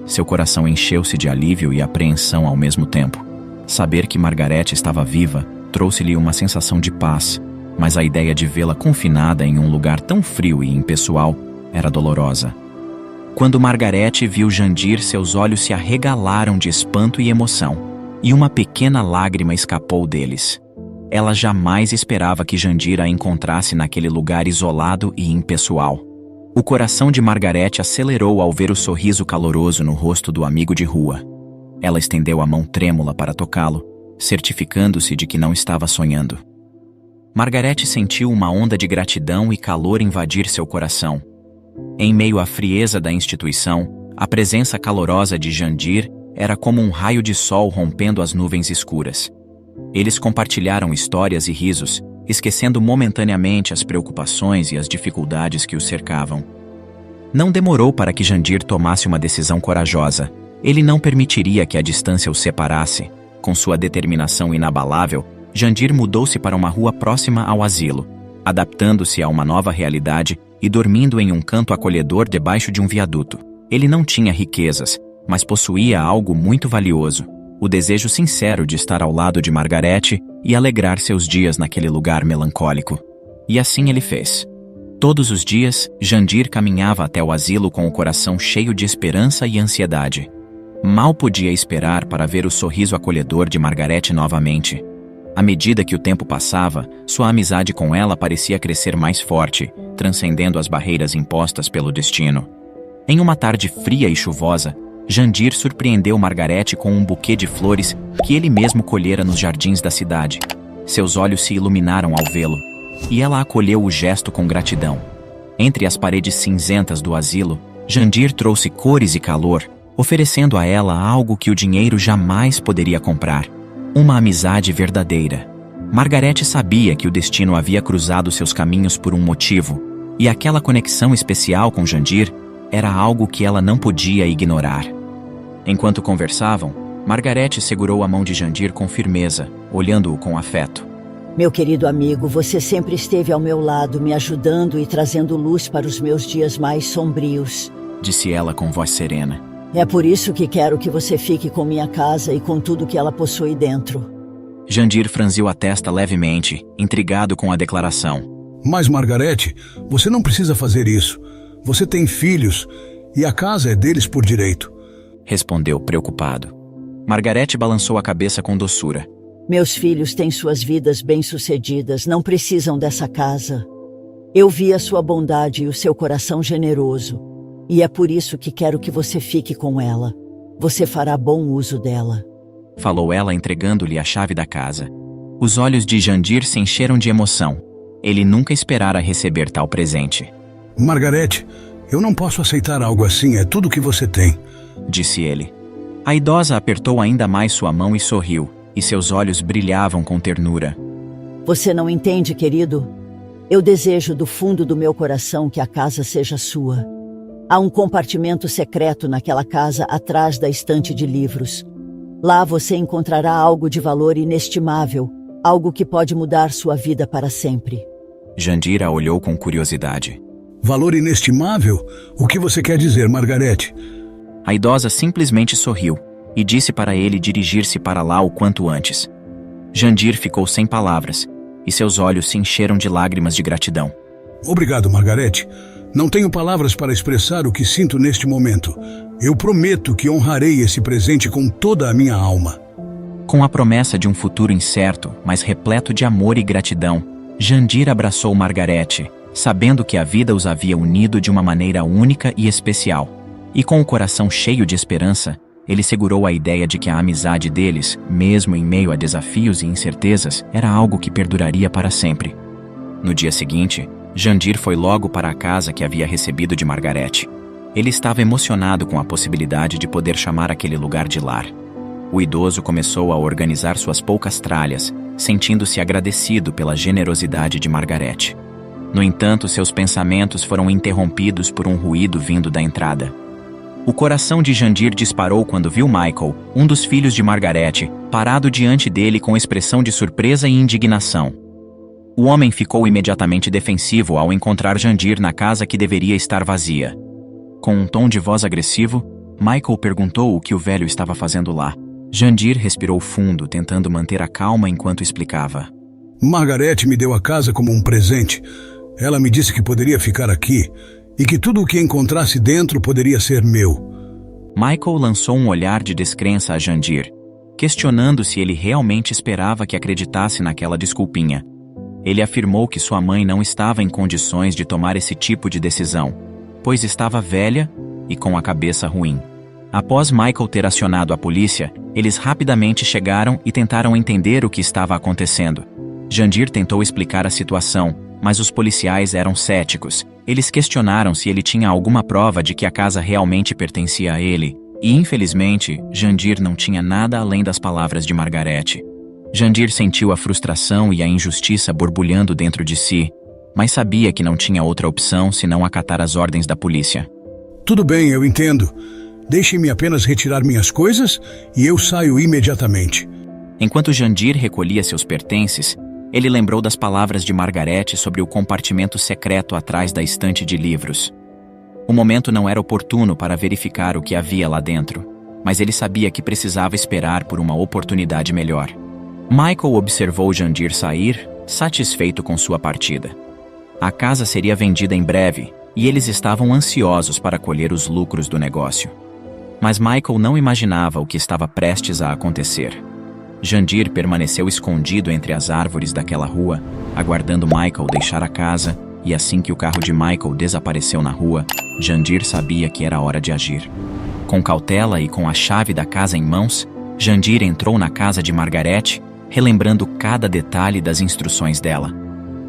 Seu coração encheu-se de alívio e apreensão ao mesmo tempo. Saber que Margarete estava viva trouxe-lhe uma sensação de paz, mas a ideia de vê-la confinada em um lugar tão frio e impessoal era dolorosa. Quando Margarete viu Jandir, seus olhos se arregalaram de espanto e emoção, e uma pequena lágrima escapou deles. Ela jamais esperava que Jandir a encontrasse naquele lugar isolado e impessoal. O coração de Margarete acelerou ao ver o sorriso caloroso no rosto do amigo de rua. Ela estendeu a mão trêmula para tocá-lo, certificando-se de que não estava sonhando. Margarete sentiu uma onda de gratidão e calor invadir seu coração. Em meio à frieza da instituição, a presença calorosa de Jandir era como um raio de sol rompendo as nuvens escuras. Eles compartilharam histórias e risos, esquecendo momentaneamente as preocupações e as dificuldades que os cercavam. Não demorou para que Jandir tomasse uma decisão corajosa. Ele não permitiria que a distância os separasse. Com sua determinação inabalável, Jandir mudou-se para uma rua próxima ao asilo, adaptando-se a uma nova realidade e dormindo em um canto acolhedor debaixo de um viaduto. Ele não tinha riquezas, mas possuía algo muito valioso: o desejo sincero de estar ao lado de Margarete e alegrar seus dias naquele lugar melancólico. E assim ele fez. Todos os dias, Jandir caminhava até o asilo com o coração cheio de esperança e ansiedade. Mal podia esperar para ver o sorriso acolhedor de Margarete novamente. À medida que o tempo passava, sua amizade com ela parecia crescer mais forte, transcendendo as barreiras impostas pelo destino. Em uma tarde fria e chuvosa, Jandir surpreendeu Margarete com um buquê de flores que ele mesmo colhera nos jardins da cidade. Seus olhos se iluminaram ao vê-lo, e ela acolheu o gesto com gratidão. Entre as paredes cinzentas do asilo, Jandir trouxe cores e calor, oferecendo a ela algo que o dinheiro jamais poderia comprar: uma amizade verdadeira. Margarete sabia que o destino havia cruzado seus caminhos por um motivo, e aquela conexão especial com Jandir era algo que ela não podia ignorar. Enquanto conversavam, Margarete segurou a mão de Jandir com firmeza, olhando-o com afeto. Meu querido amigo, você sempre esteve ao meu lado, me ajudando e trazendo luz para os meus dias mais sombrios. Disse ela com voz serena. É por isso que quero que você fique com minha casa e com tudo que ela possui dentro. Jandir franziu a testa levemente, intrigado com a declaração. Mas, Margarete, você não precisa fazer isso. Você tem filhos e a casa é deles por direito. Respondeu preocupado. Margarete balançou a cabeça com doçura. Meus filhos têm suas vidas bem-sucedidas, não precisam dessa casa. Eu vi a sua bondade e o seu coração generoso, e é por isso que quero que você fique com ela. Você fará bom uso dela. Falou ela entregando-lhe a chave da casa. Os olhos de Jandir se encheram de emoção. Ele nunca esperara receber tal presente. Margarete, eu não posso aceitar algo assim, é tudo que você tem. Disse ele. A idosa apertou ainda mais sua mão e sorriu, e seus olhos brilhavam com ternura. Você não entende, querido? Eu desejo do fundo do meu coração que a casa seja sua. Há um compartimento secreto naquela casa atrás da estante de livros. Lá você encontrará algo de valor inestimável, algo que pode mudar sua vida para sempre. Jandir a olhou com curiosidade. Valor inestimável? O que você quer dizer, Margarete? A idosa simplesmente sorriu e disse para ele dirigir-se para lá o quanto antes. Jandir ficou sem palavras e seus olhos se encheram de lágrimas de gratidão. Obrigado, Margarete. Não tenho palavras para expressar o que sinto neste momento. Eu prometo que honrarei esse presente com toda a minha alma. Com a promessa de um futuro incerto, mas repleto de amor e gratidão, Jandir abraçou Margarete, sabendo que a vida os havia unido de uma maneira única e especial. E com o coração cheio de esperança, ele segurou a ideia de que a amizade deles, mesmo em meio a desafios e incertezas, era algo que perduraria para sempre. No dia seguinte, Jandir foi logo para a casa que havia recebido de Margarete. Ele estava emocionado com a possibilidade de poder chamar aquele lugar de lar. O idoso começou a organizar suas poucas tralhas, sentindo-se agradecido pela generosidade de Margarete. No entanto, seus pensamentos foram interrompidos por um ruído vindo da entrada. O coração de Jandir disparou quando viu Michael, um dos filhos de Margarete, parado diante dele com expressão de surpresa e indignação. O homem ficou imediatamente defensivo ao encontrar Jandir na casa que deveria estar vazia. Com um tom de voz agressivo, Michael perguntou o que o velho estava fazendo lá. Jandir respirou fundo, tentando manter a calma enquanto explicava. Margarete me deu a casa como um presente. Ela me disse que poderia ficar aqui e que tudo o que encontrasse dentro poderia ser meu. Michael lançou um olhar de descrença a Jandir, questionando se ele realmente esperava que acreditasse naquela desculpinha. Ele afirmou que sua mãe não estava em condições de tomar esse tipo de decisão, pois estava velha e com a cabeça ruim. Após Michael ter acionado a polícia, eles rapidamente chegaram e tentaram entender o que estava acontecendo. Jandir tentou explicar a situação, mas os policiais eram céticos. Eles questionaram se ele tinha alguma prova de que a casa realmente pertencia a ele, e infelizmente, Jandir não tinha nada além das palavras de Margarete. Jandir sentiu a frustração e a injustiça borbulhando dentro de si, mas sabia que não tinha outra opção senão acatar as ordens da polícia. Tudo bem, eu entendo. Deixe-me apenas retirar minhas coisas e eu saio imediatamente. Enquanto Jandir recolhia seus pertences, ele lembrou das palavras de Margarete sobre o compartimento secreto atrás da estante de livros. O momento não era oportuno para verificar o que havia lá dentro, mas ele sabia que precisava esperar por uma oportunidade melhor. Michael observou Jandir sair, satisfeito com sua partida. A casa seria vendida em breve, e eles estavam ansiosos para colher os lucros do negócio. Mas Michael não imaginava o que estava prestes a acontecer. Jandir permaneceu escondido entre as árvores daquela rua, aguardando Michael deixar a casa, e assim que o carro de Michael desapareceu na rua, Jandir sabia que era hora de agir. Com cautela e com a chave da casa em mãos, Jandir entrou na casa de Margarete, relembrando cada detalhe das instruções dela.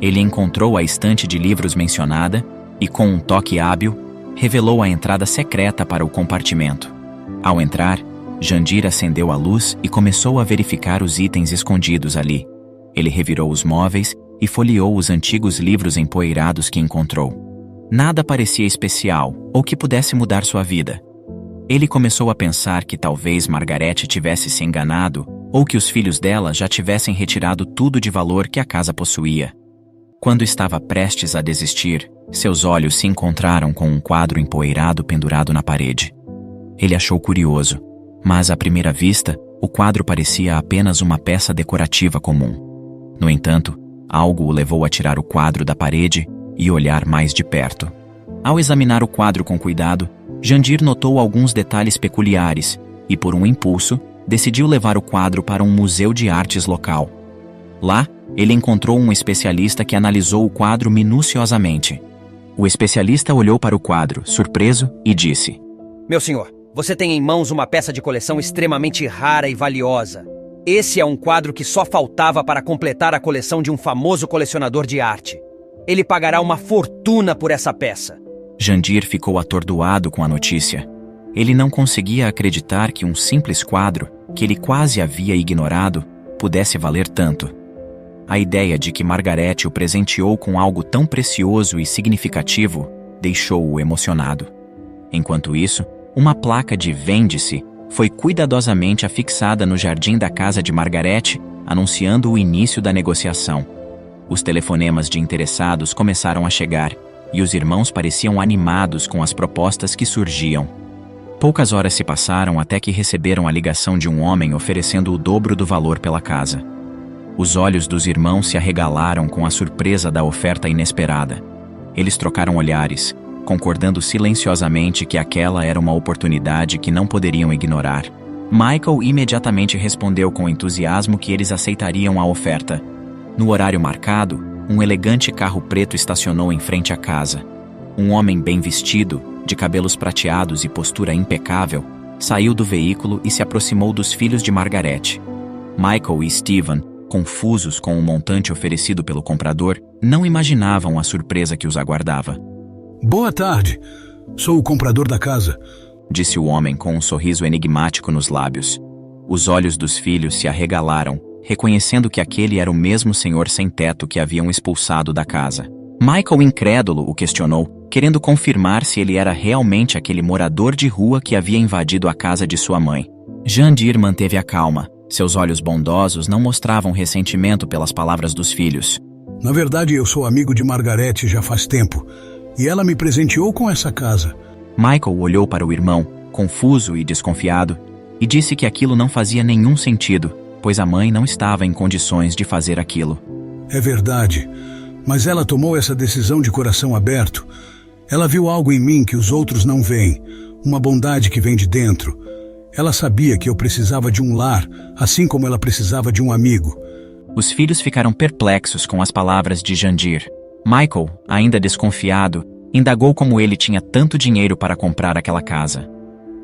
Ele encontrou a estante de livros mencionada e, com um toque hábil, revelou a entrada secreta para o compartimento. Ao entrar, Jandir acendeu a luz e começou a verificar os itens escondidos ali. Ele revirou os móveis e folheou os antigos livros empoeirados que encontrou. Nada parecia especial ou que pudesse mudar sua vida. Ele começou a pensar que talvez Margarete tivesse se enganado ou que os filhos dela já tivessem retirado tudo de valor que a casa possuía. Quando estava prestes a desistir, seus olhos se encontraram com um quadro empoeirado pendurado na parede. Ele achou curioso, mas à primeira vista, o quadro parecia apenas uma peça decorativa comum. No entanto, algo o levou a tirar o quadro da parede e olhar mais de perto. Ao examinar o quadro com cuidado, Jandir notou alguns detalhes peculiares e, por um impulso, decidiu levar o quadro para um museu de artes local. Lá, ele encontrou um especialista que analisou o quadro minuciosamente. O especialista olhou para o quadro, surpreso, e disse: Meu senhor, você tem em mãos uma peça de coleção extremamente rara e valiosa. Esse é um quadro que só faltava para completar a coleção de um famoso colecionador de arte. Ele pagará uma fortuna por essa peça. Jandir ficou atordoado com a notícia. Ele não conseguia acreditar que um simples quadro, que ele quase havia ignorado, pudesse valer tanto. A ideia de que Margarete o presenteou com algo tão precioso e significativo deixou-o emocionado. Enquanto isso, uma placa de "Vende-se" foi cuidadosamente afixada no jardim da casa de Margarete, anunciando o início da negociação. Os telefonemas de interessados começaram a chegar, e os irmãos pareciam animados com as propostas que surgiam. Poucas horas se passaram até que receberam a ligação de um homem oferecendo o dobro do valor pela casa. Os olhos dos irmãos se arregalaram com a surpresa da oferta inesperada. Eles trocaram olhares, concordando silenciosamente que aquela era uma oportunidade que não poderiam ignorar. Michael imediatamente respondeu com entusiasmo que eles aceitariam a oferta. No horário marcado, um elegante carro preto estacionou em frente à casa. Um homem bem vestido, de cabelos prateados e postura impecável, saiu do veículo e se aproximou dos filhos de Margarete. Michael e Steven, confusos com o montante oferecido pelo comprador, não imaginavam a surpresa que os aguardava. Boa tarde. Sou o comprador da casa, disse o homem com um sorriso enigmático nos lábios. Os olhos dos filhos se arregalaram, reconhecendo que aquele era o mesmo senhor sem-teto que haviam expulsado da casa. Michael, incrédulo, o questionou, querendo confirmar se ele era realmente aquele morador de rua que havia invadido a casa de sua mãe. Jandir manteve a calma. Seus olhos bondosos não mostravam ressentimento pelas palavras dos filhos. Na verdade, eu sou amigo de Margarete já faz tempo, e ela me presenteou com essa casa. Michael olhou para o irmão, confuso e desconfiado, e disse que aquilo não fazia nenhum sentido, pois a mãe não estava em condições de fazer aquilo. É verdade, mas ela tomou essa decisão de coração aberto. Ela viu algo em mim que os outros não veem, uma bondade que vem de dentro. Ela sabia que eu precisava de um lar, assim como ela precisava de um amigo. Os filhos ficaram perplexos com as palavras de Jandir. Michael, ainda desconfiado, indagou como ele tinha tanto dinheiro para comprar aquela casa.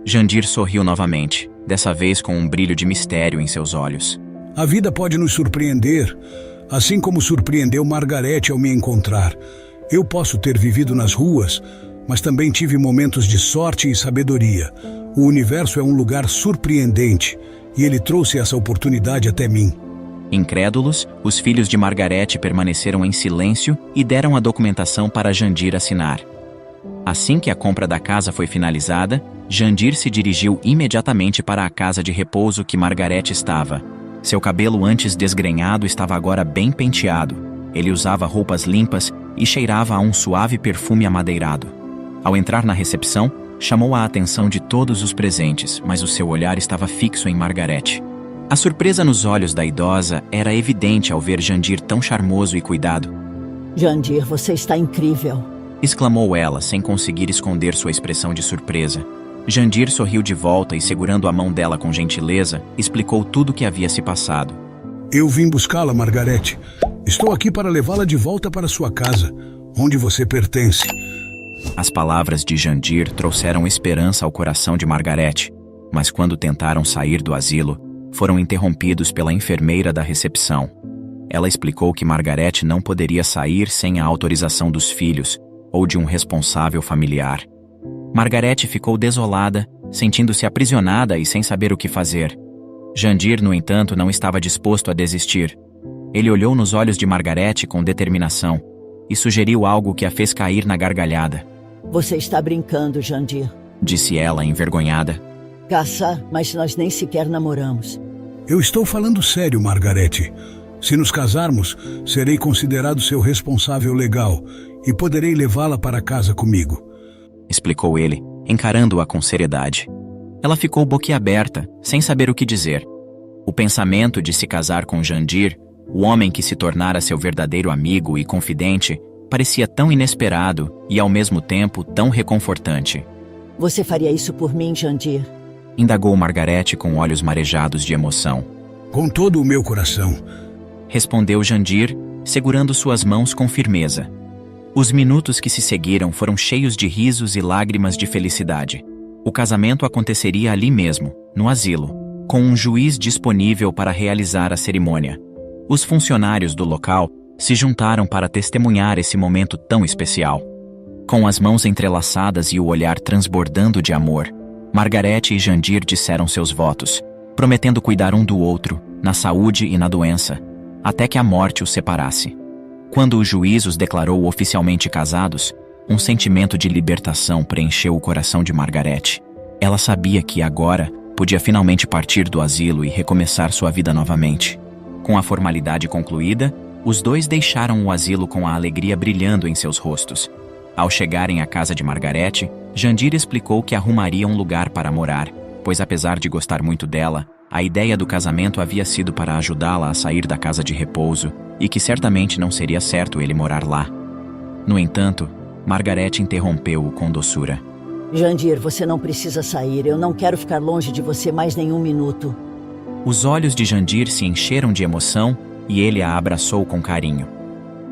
Jandir sorriu novamente, dessa vez com um brilho de mistério em seus olhos. A vida pode nos surpreender, assim como surpreendeu Margarete ao me encontrar. Eu posso ter vivido nas ruas, mas também tive momentos de sorte e sabedoria. O universo é um lugar surpreendente, e ele trouxe essa oportunidade até mim. Incrédulos, os filhos de Margarete permaneceram em silêncio e deram a documentação para Jandir assinar. Assim que a compra da casa foi finalizada, Jandir se dirigiu imediatamente para a casa de repouso que Margarete estava. Seu cabelo antes desgrenhado estava agora bem penteado. Ele usava roupas limpas e cheirava a um suave perfume amadeirado. Ao entrar na recepção, chamou a atenção de todos os presentes, mas o seu olhar estava fixo em Margarete. A surpresa nos olhos da idosa era evidente ao ver Jandir tão charmoso e cuidado. Jandir, você está incrível, exclamou ela, sem conseguir esconder sua expressão de surpresa. Jandir sorriu de volta e, segurando a mão dela com gentileza, explicou tudo o que havia se passado. Eu vim buscá-la, Margarete. Estou aqui para levá-la de volta para sua casa, onde você pertence. As palavras de Jandir trouxeram esperança ao coração de Margarete, mas quando tentaram sair do asilo, foram interrompidos pela enfermeira da recepção. Ela explicou que Margarete não poderia sair sem a autorização dos filhos ou de um responsável familiar. Margarete ficou desolada, sentindo-se aprisionada e sem saber o que fazer. Jandir, no entanto, não estava disposto a desistir. Ele olhou nos olhos de Margarete com determinação e sugeriu algo que a fez cair na gargalhada. Você está brincando, Jandir. disse ela envergonhada. Caça, mas nós nem sequer namoramos. Eu estou falando sério, Margarete. Se nos casarmos, serei considerado seu responsável legal e poderei levá-la para casa comigo. Explicou ele, encarando-a com seriedade. Ela ficou boquiaberta, sem saber o que dizer. O pensamento de se casar com Jandir, o homem que se tornara seu verdadeiro amigo e confidente, parecia tão inesperado e, ao mesmo tempo, tão reconfortante. Você faria isso por mim, Jandir? Indagou Margarete com olhos marejados de emoção. Com todo o meu coração. Respondeu Jandir, segurando suas mãos com firmeza. Os minutos que se seguiram foram cheios de risos e lágrimas de felicidade. O casamento aconteceria ali mesmo, no asilo, com um juiz disponível para realizar a cerimônia. Os funcionários do local se juntaram para testemunhar esse momento tão especial. Com as mãos entrelaçadas e o olhar transbordando de amor, Margarete e Jandir disseram seus votos, prometendo cuidar um do outro, na saúde e na doença, até que a morte os separasse. Quando o juiz os declarou oficialmente casados, um sentimento de libertação preencheu o coração de Margarete. Ela sabia que agora podia finalmente partir do asilo e recomeçar sua vida novamente. Com a formalidade concluída, os dois deixaram o asilo com a alegria brilhando em seus rostos. Ao chegarem à casa de Margarete, Jandir explicou que arrumaria um lugar para morar, pois apesar de gostar muito dela, a ideia do casamento havia sido para ajudá-la a sair da casa de repouso e que certamente não seria certo ele morar lá. No entanto, Margarete interrompeu-o com doçura. Jandir, você não precisa sair. Eu não quero ficar longe de você mais nenhum minuto. Os olhos de Jandir se encheram de emoção e ele a abraçou com carinho.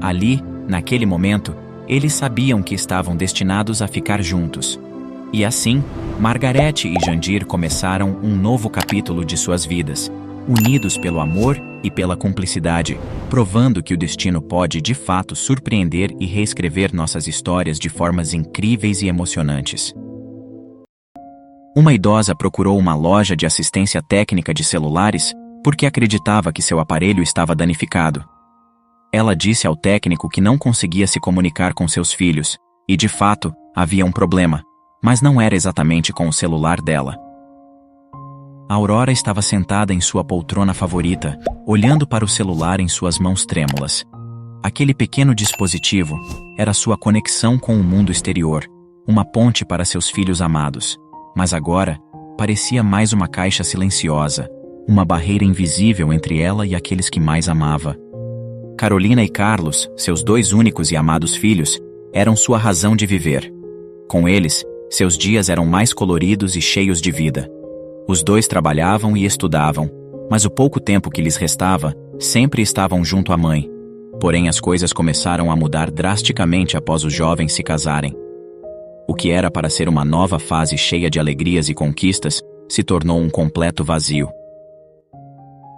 Ali, naquele momento, eles sabiam que estavam destinados a ficar juntos. E assim, Margarete e Jandir começaram um novo capítulo de suas vidas, unidos pelo amor e pela cumplicidade, provando que o destino pode, de fato, surpreender e reescrever nossas histórias de formas incríveis e emocionantes. Uma idosa procurou uma loja de assistência técnica de celulares porque acreditava que seu aparelho estava danificado. Ela disse ao técnico que não conseguia se comunicar com seus filhos, e de fato, havia um problema, mas não era exatamente com o celular dela. Aurora estava sentada em sua poltrona favorita, olhando para o celular em suas mãos trêmulas. Aquele pequeno dispositivo era sua conexão com o mundo exterior, uma ponte para seus filhos amados. Mas agora, parecia mais uma caixa silenciosa, uma barreira invisível entre ela e aqueles que mais amava. Carolina e Carlos, seus dois únicos e amados filhos, eram sua razão de viver. Com eles, seus dias eram mais coloridos e cheios de vida. Os dois trabalhavam e estudavam, mas o pouco tempo que lhes restava, sempre estavam junto à mãe. Porém, as coisas começaram a mudar drasticamente após os jovens se casarem. O que era para ser uma nova fase cheia de alegrias e conquistas, se tornou um completo vazio.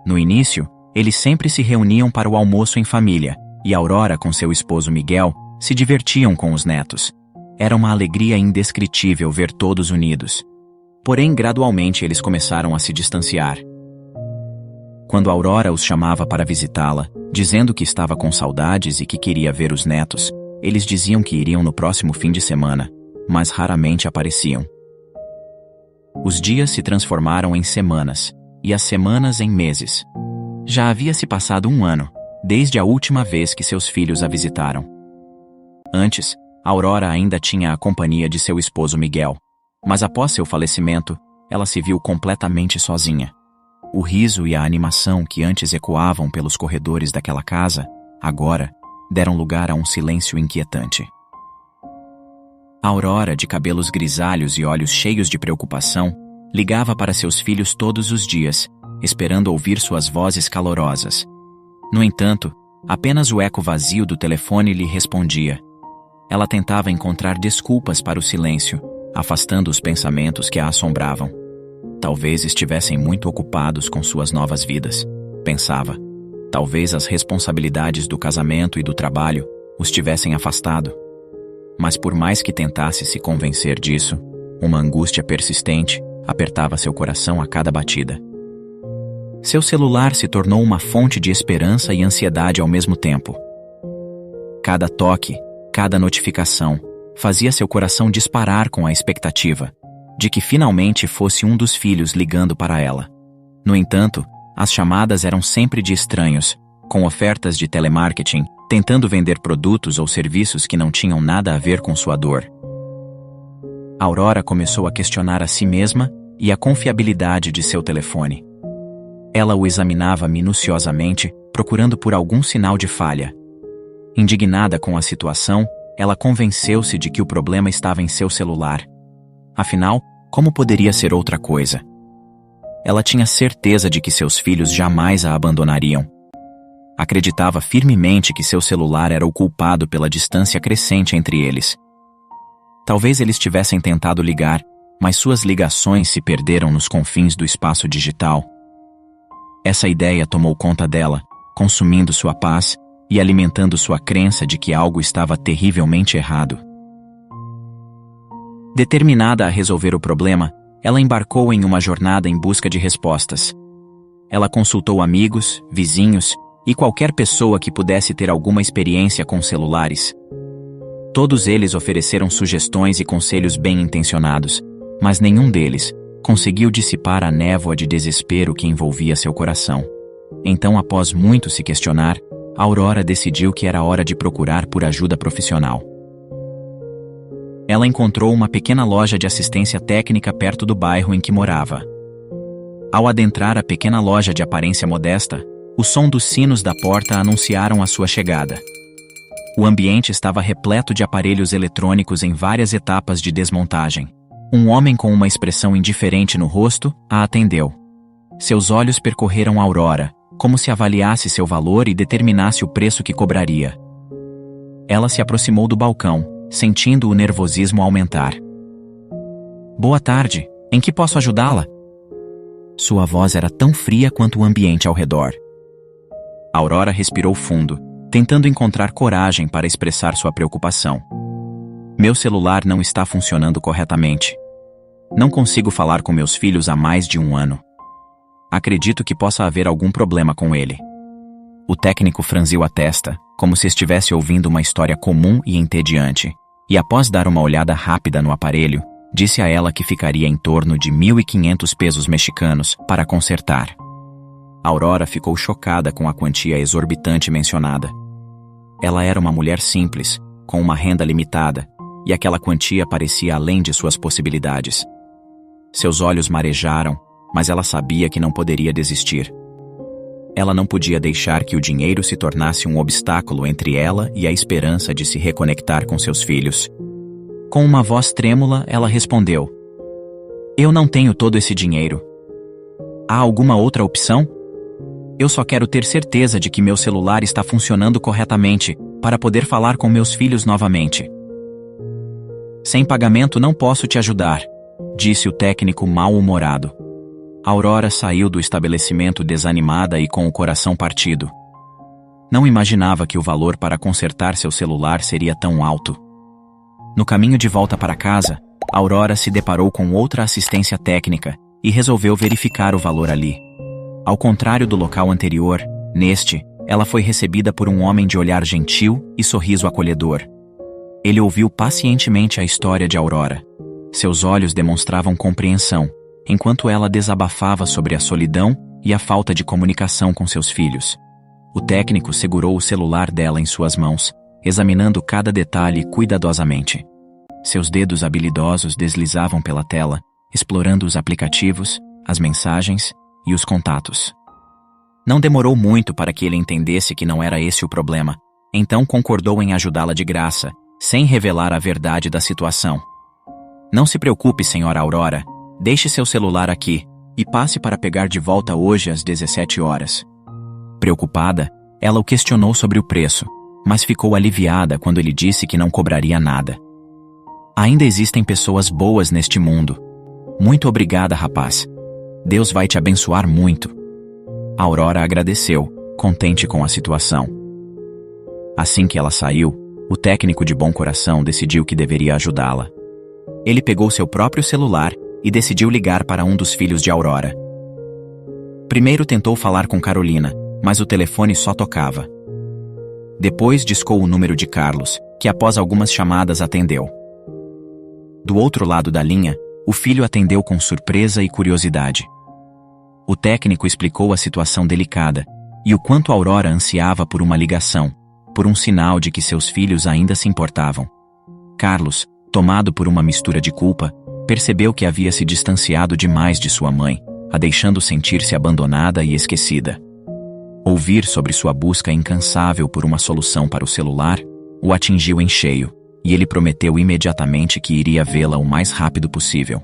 No início, eles sempre se reuniam para o almoço em família, e Aurora, com seu esposo Miguel, se divertiam com os netos. Era uma alegria indescritível ver todos unidos. Porém, gradualmente eles começaram a se distanciar. Quando Aurora os chamava para visitá-la, dizendo que estava com saudades e que queria ver os netos, eles diziam que iriam no próximo fim de semana, mas raramente apareciam. Os dias se transformaram em semanas, e as semanas em meses. Já havia se passado 1 ano, desde a última vez que seus filhos a visitaram. Antes, Aurora ainda tinha a companhia de seu esposo Miguel, mas após seu falecimento, ela se viu completamente sozinha. O riso e a animação que antes ecoavam pelos corredores daquela casa, agora, deram lugar a um silêncio inquietante. Aurora, de cabelos grisalhos e olhos cheios de preocupação, ligava para seus filhos todos os dias, esperando ouvir suas vozes calorosas. No entanto, apenas o eco vazio do telefone lhe respondia. Ela tentava encontrar desculpas para o silêncio, afastando os pensamentos que a assombravam. Talvez estivessem muito ocupados com suas novas vidas, pensava. Talvez as responsabilidades do casamento e do trabalho os tivessem afastado. Mas por mais que tentasse se convencer disso, uma angústia persistente apertava seu coração a cada batida. Seu celular se tornou uma fonte de esperança e ansiedade ao mesmo tempo. Cada toque, cada notificação, fazia seu coração disparar com a expectativa. de que finalmente fosse um dos filhos ligando para ela. No entanto, as chamadas eram sempre de estranhos, com ofertas de telemarketing, tentando vender produtos ou serviços que não tinham nada a ver com sua dor. Aurora começou a questionar a si mesma e a confiabilidade de seu telefone. Ela o examinava minuciosamente, procurando por algum sinal de falha. Indignada com a situação, ela convenceu-se de que o problema estava em seu celular. Afinal, como poderia ser outra coisa? Ela tinha certeza de que seus filhos jamais a abandonariam. Acreditava firmemente que seu celular era o culpado pela distância crescente entre eles. Talvez eles tivessem tentado ligar, mas suas ligações se perderam nos confins do espaço digital. Essa ideia tomou conta dela, consumindo sua paz e alimentando sua crença de que algo estava terrivelmente errado. Determinada a resolver o problema, ela embarcou em uma jornada em busca de respostas. Ela consultou amigos, vizinhos e qualquer pessoa que pudesse ter alguma experiência com celulares. Todos eles ofereceram sugestões e conselhos bem-intencionados, mas nenhum deles conseguiu dissipar a névoa de desespero que envolvia seu coração. Então, após muito se questionar, Aurora decidiu que era hora de procurar por ajuda profissional. Ela encontrou uma pequena loja de assistência técnica perto do bairro em que morava. Ao adentrar a pequena loja de aparência modesta, o som dos sinos da porta anunciaram a sua chegada. O ambiente estava repleto de aparelhos eletrônicos em várias etapas de desmontagem. Um homem com uma expressão indiferente no rosto a atendeu. Seus olhos percorreram Aurora, como se avaliasse seu valor e determinasse o preço que cobraria. Ela se aproximou do balcão, sentindo o nervosismo aumentar. "Boa tarde, em que posso ajudá-la?" Sua voz era tão fria quanto o ambiente ao redor. Aurora respirou fundo, tentando encontrar coragem para expressar sua preocupação. "Meu celular não está funcionando corretamente. Não consigo falar com meus filhos há mais de 1 ano. Acredito que possa haver algum problema com ele." O técnico franziu a testa, como se estivesse ouvindo uma história comum e entediante, e após dar uma olhada rápida no aparelho, disse a ela que ficaria em torno de 1.500 pesos mexicanos para consertar. Aurora ficou chocada com a quantia exorbitante mencionada. Ela era uma mulher simples, com uma renda limitada, e aquela quantia parecia além de suas possibilidades. Seus olhos marejaram, mas ela sabia que não poderia desistir. Ela não podia deixar que o dinheiro se tornasse um obstáculo entre ela e a esperança de se reconectar com seus filhos. Com uma voz trêmula, ela respondeu: "Eu não tenho todo esse dinheiro. Há alguma outra opção? Eu só quero ter certeza de que meu celular está funcionando corretamente, para poder falar com meus filhos novamente." "Sem pagamento não posso te ajudar", disse o técnico mal-humorado. Aurora saiu do estabelecimento desanimada e com o coração partido. Não imaginava que o valor para consertar seu celular seria tão alto. No caminho de volta para casa, Aurora se deparou com outra assistência técnica e resolveu verificar o valor ali. Ao contrário do local anterior, neste, ela foi recebida por um homem de olhar gentil e sorriso acolhedor. Ele ouviu pacientemente a história de Aurora. Seus olhos demonstravam compreensão, enquanto ela desabafava sobre a solidão e a falta de comunicação com seus filhos. O técnico segurou o celular dela em suas mãos, examinando cada detalhe cuidadosamente. Seus dedos habilidosos deslizavam pela tela, explorando os aplicativos, as mensagens e os contatos. Não demorou muito para que ele entendesse que não era esse o problema, então concordou em ajudá-la de graça, sem revelar a verdade da situação. "Não se preocupe, senhora Aurora. Deixe seu celular aqui e passe para pegar de volta hoje às 17 horas. Preocupada, ela o questionou sobre o preço, mas ficou aliviada quando ele disse que não cobraria nada. "Ainda existem pessoas boas neste mundo. Muito obrigada, rapaz. Deus vai te abençoar muito." Aurora agradeceu, contente com a situação. Assim que ela saiu, o técnico de bom coração decidiu que deveria ajudá-la. Ele pegou seu próprio celular e decidiu ligar para um dos filhos de Aurora. Primeiro tentou falar com Carolina, mas o telefone só tocava. Depois discou o número de Carlos, que após algumas chamadas atendeu. Do outro lado da linha, o filho atendeu com surpresa e curiosidade. O técnico explicou a situação delicada e o quanto Aurora ansiava por uma ligação, por um sinal de que seus filhos ainda se importavam. Carlos, tomado por uma mistura de culpa, percebeu que havia se distanciado demais de sua mãe, a deixando sentir-se abandonada e esquecida. Ouvir sobre sua busca incansável por uma solução para o celular o atingiu em cheio, e ele prometeu imediatamente que iria vê-la o mais rápido possível.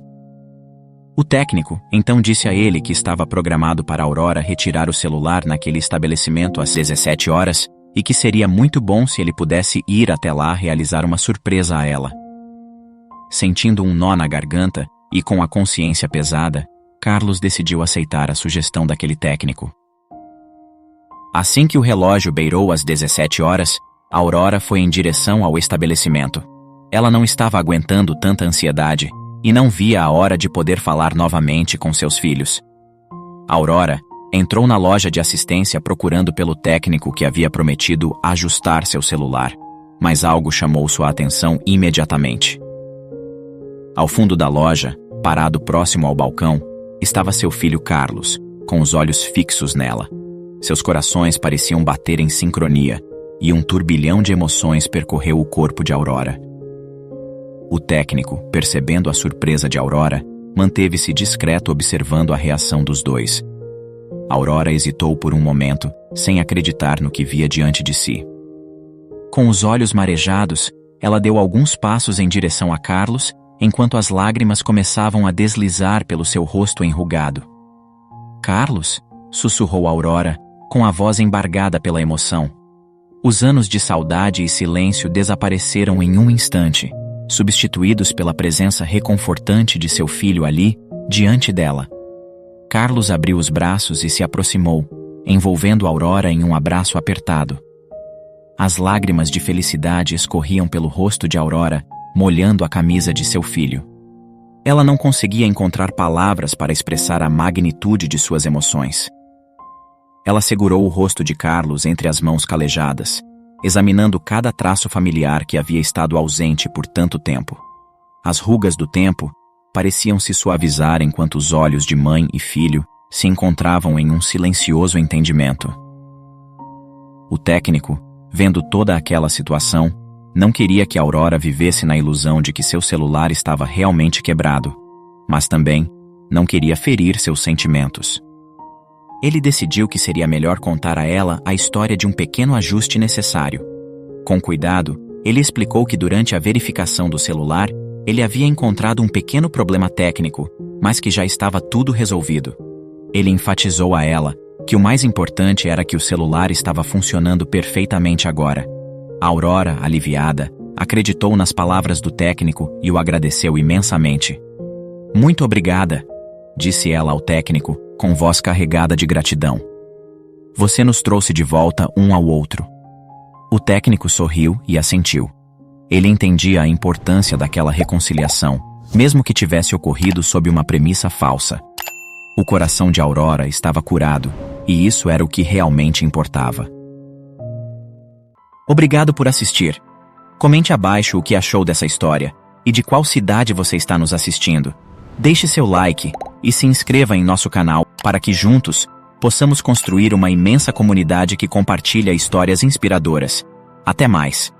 O técnico então disse a ele que estava programado para Aurora retirar o celular naquele estabelecimento às 17 horas e que seria muito bom se ele pudesse ir até lá realizar uma surpresa a ela. Sentindo um nó na garganta e com a consciência pesada, Carlos decidiu aceitar a sugestão daquele técnico. Assim que o relógio beirou as 17 horas, Aurora foi em direção ao estabelecimento. Ela não estava aguentando tanta ansiedade e não via a hora de poder falar novamente com seus filhos. Aurora entrou na loja de assistência procurando pelo técnico que havia prometido ajustar seu celular, mas algo chamou sua atenção imediatamente. Ao fundo da loja, parado próximo ao balcão, estava seu filho Carlos, com os olhos fixos nela. Seus corações pareciam bater em sincronia, e um turbilhão de emoções percorreu o corpo de Aurora. O técnico, percebendo a surpresa de Aurora, manteve-se discreto observando a reação dos dois. Aurora hesitou por um momento, sem acreditar no que via diante de si. Com os olhos marejados, ela deu alguns passos em direção a Carlos, enquanto as lágrimas começavam a deslizar pelo seu rosto enrugado. "Carlos?", sussurrou Aurora, com a voz embargada pela emoção. Os anos de saudade e silêncio desapareceram em um instante, substituídos pela presença reconfortante de seu filho ali, diante dela. Carlos abriu os braços e se aproximou, envolvendo Aurora em um abraço apertado. As lágrimas de felicidade escorriam pelo rosto de Aurora, molhando a camisa de seu filho. Ela não conseguia encontrar palavras para expressar a magnitude de suas emoções. Ela segurou o rosto de Carlos entre as mãos calejadas, examinando cada traço familiar que havia estado ausente por tanto tempo. As rugas do tempo pareciam se suavizar enquanto os olhos de mãe e filho se encontravam em um silencioso entendimento. O técnico, vendo toda aquela situação, não queria que Aurora vivesse na ilusão de que seu celular estava realmente quebrado, mas também não queria ferir seus sentimentos. Ele decidiu que seria melhor contar a ela a história de um pequeno ajuste necessário. Com cuidado, ele explicou que durante a verificação do celular, ele havia encontrado um pequeno problema técnico, mas que já estava tudo resolvido. Ele enfatizou a ela que o mais importante era que o celular estava funcionando perfeitamente agora. A Aurora, aliviada, acreditou nas palavras do técnico e o agradeceu imensamente. "Muito obrigada", disse ela ao técnico, com voz carregada de gratidão. "Você nos trouxe de volta um ao outro." O técnico sorriu e assentiu. Ele entendia a importância daquela reconciliação, mesmo que tivesse ocorrido sob uma premissa falsa. O coração de Aurora estava curado, e isso era o que realmente importava. Obrigado por assistir. Comente abaixo o que achou dessa história e de qual cidade você está nos assistindo. Deixe seu like e se inscreva em nosso canal para que juntos possamos construir uma imensa comunidade que compartilha histórias inspiradoras. Até mais!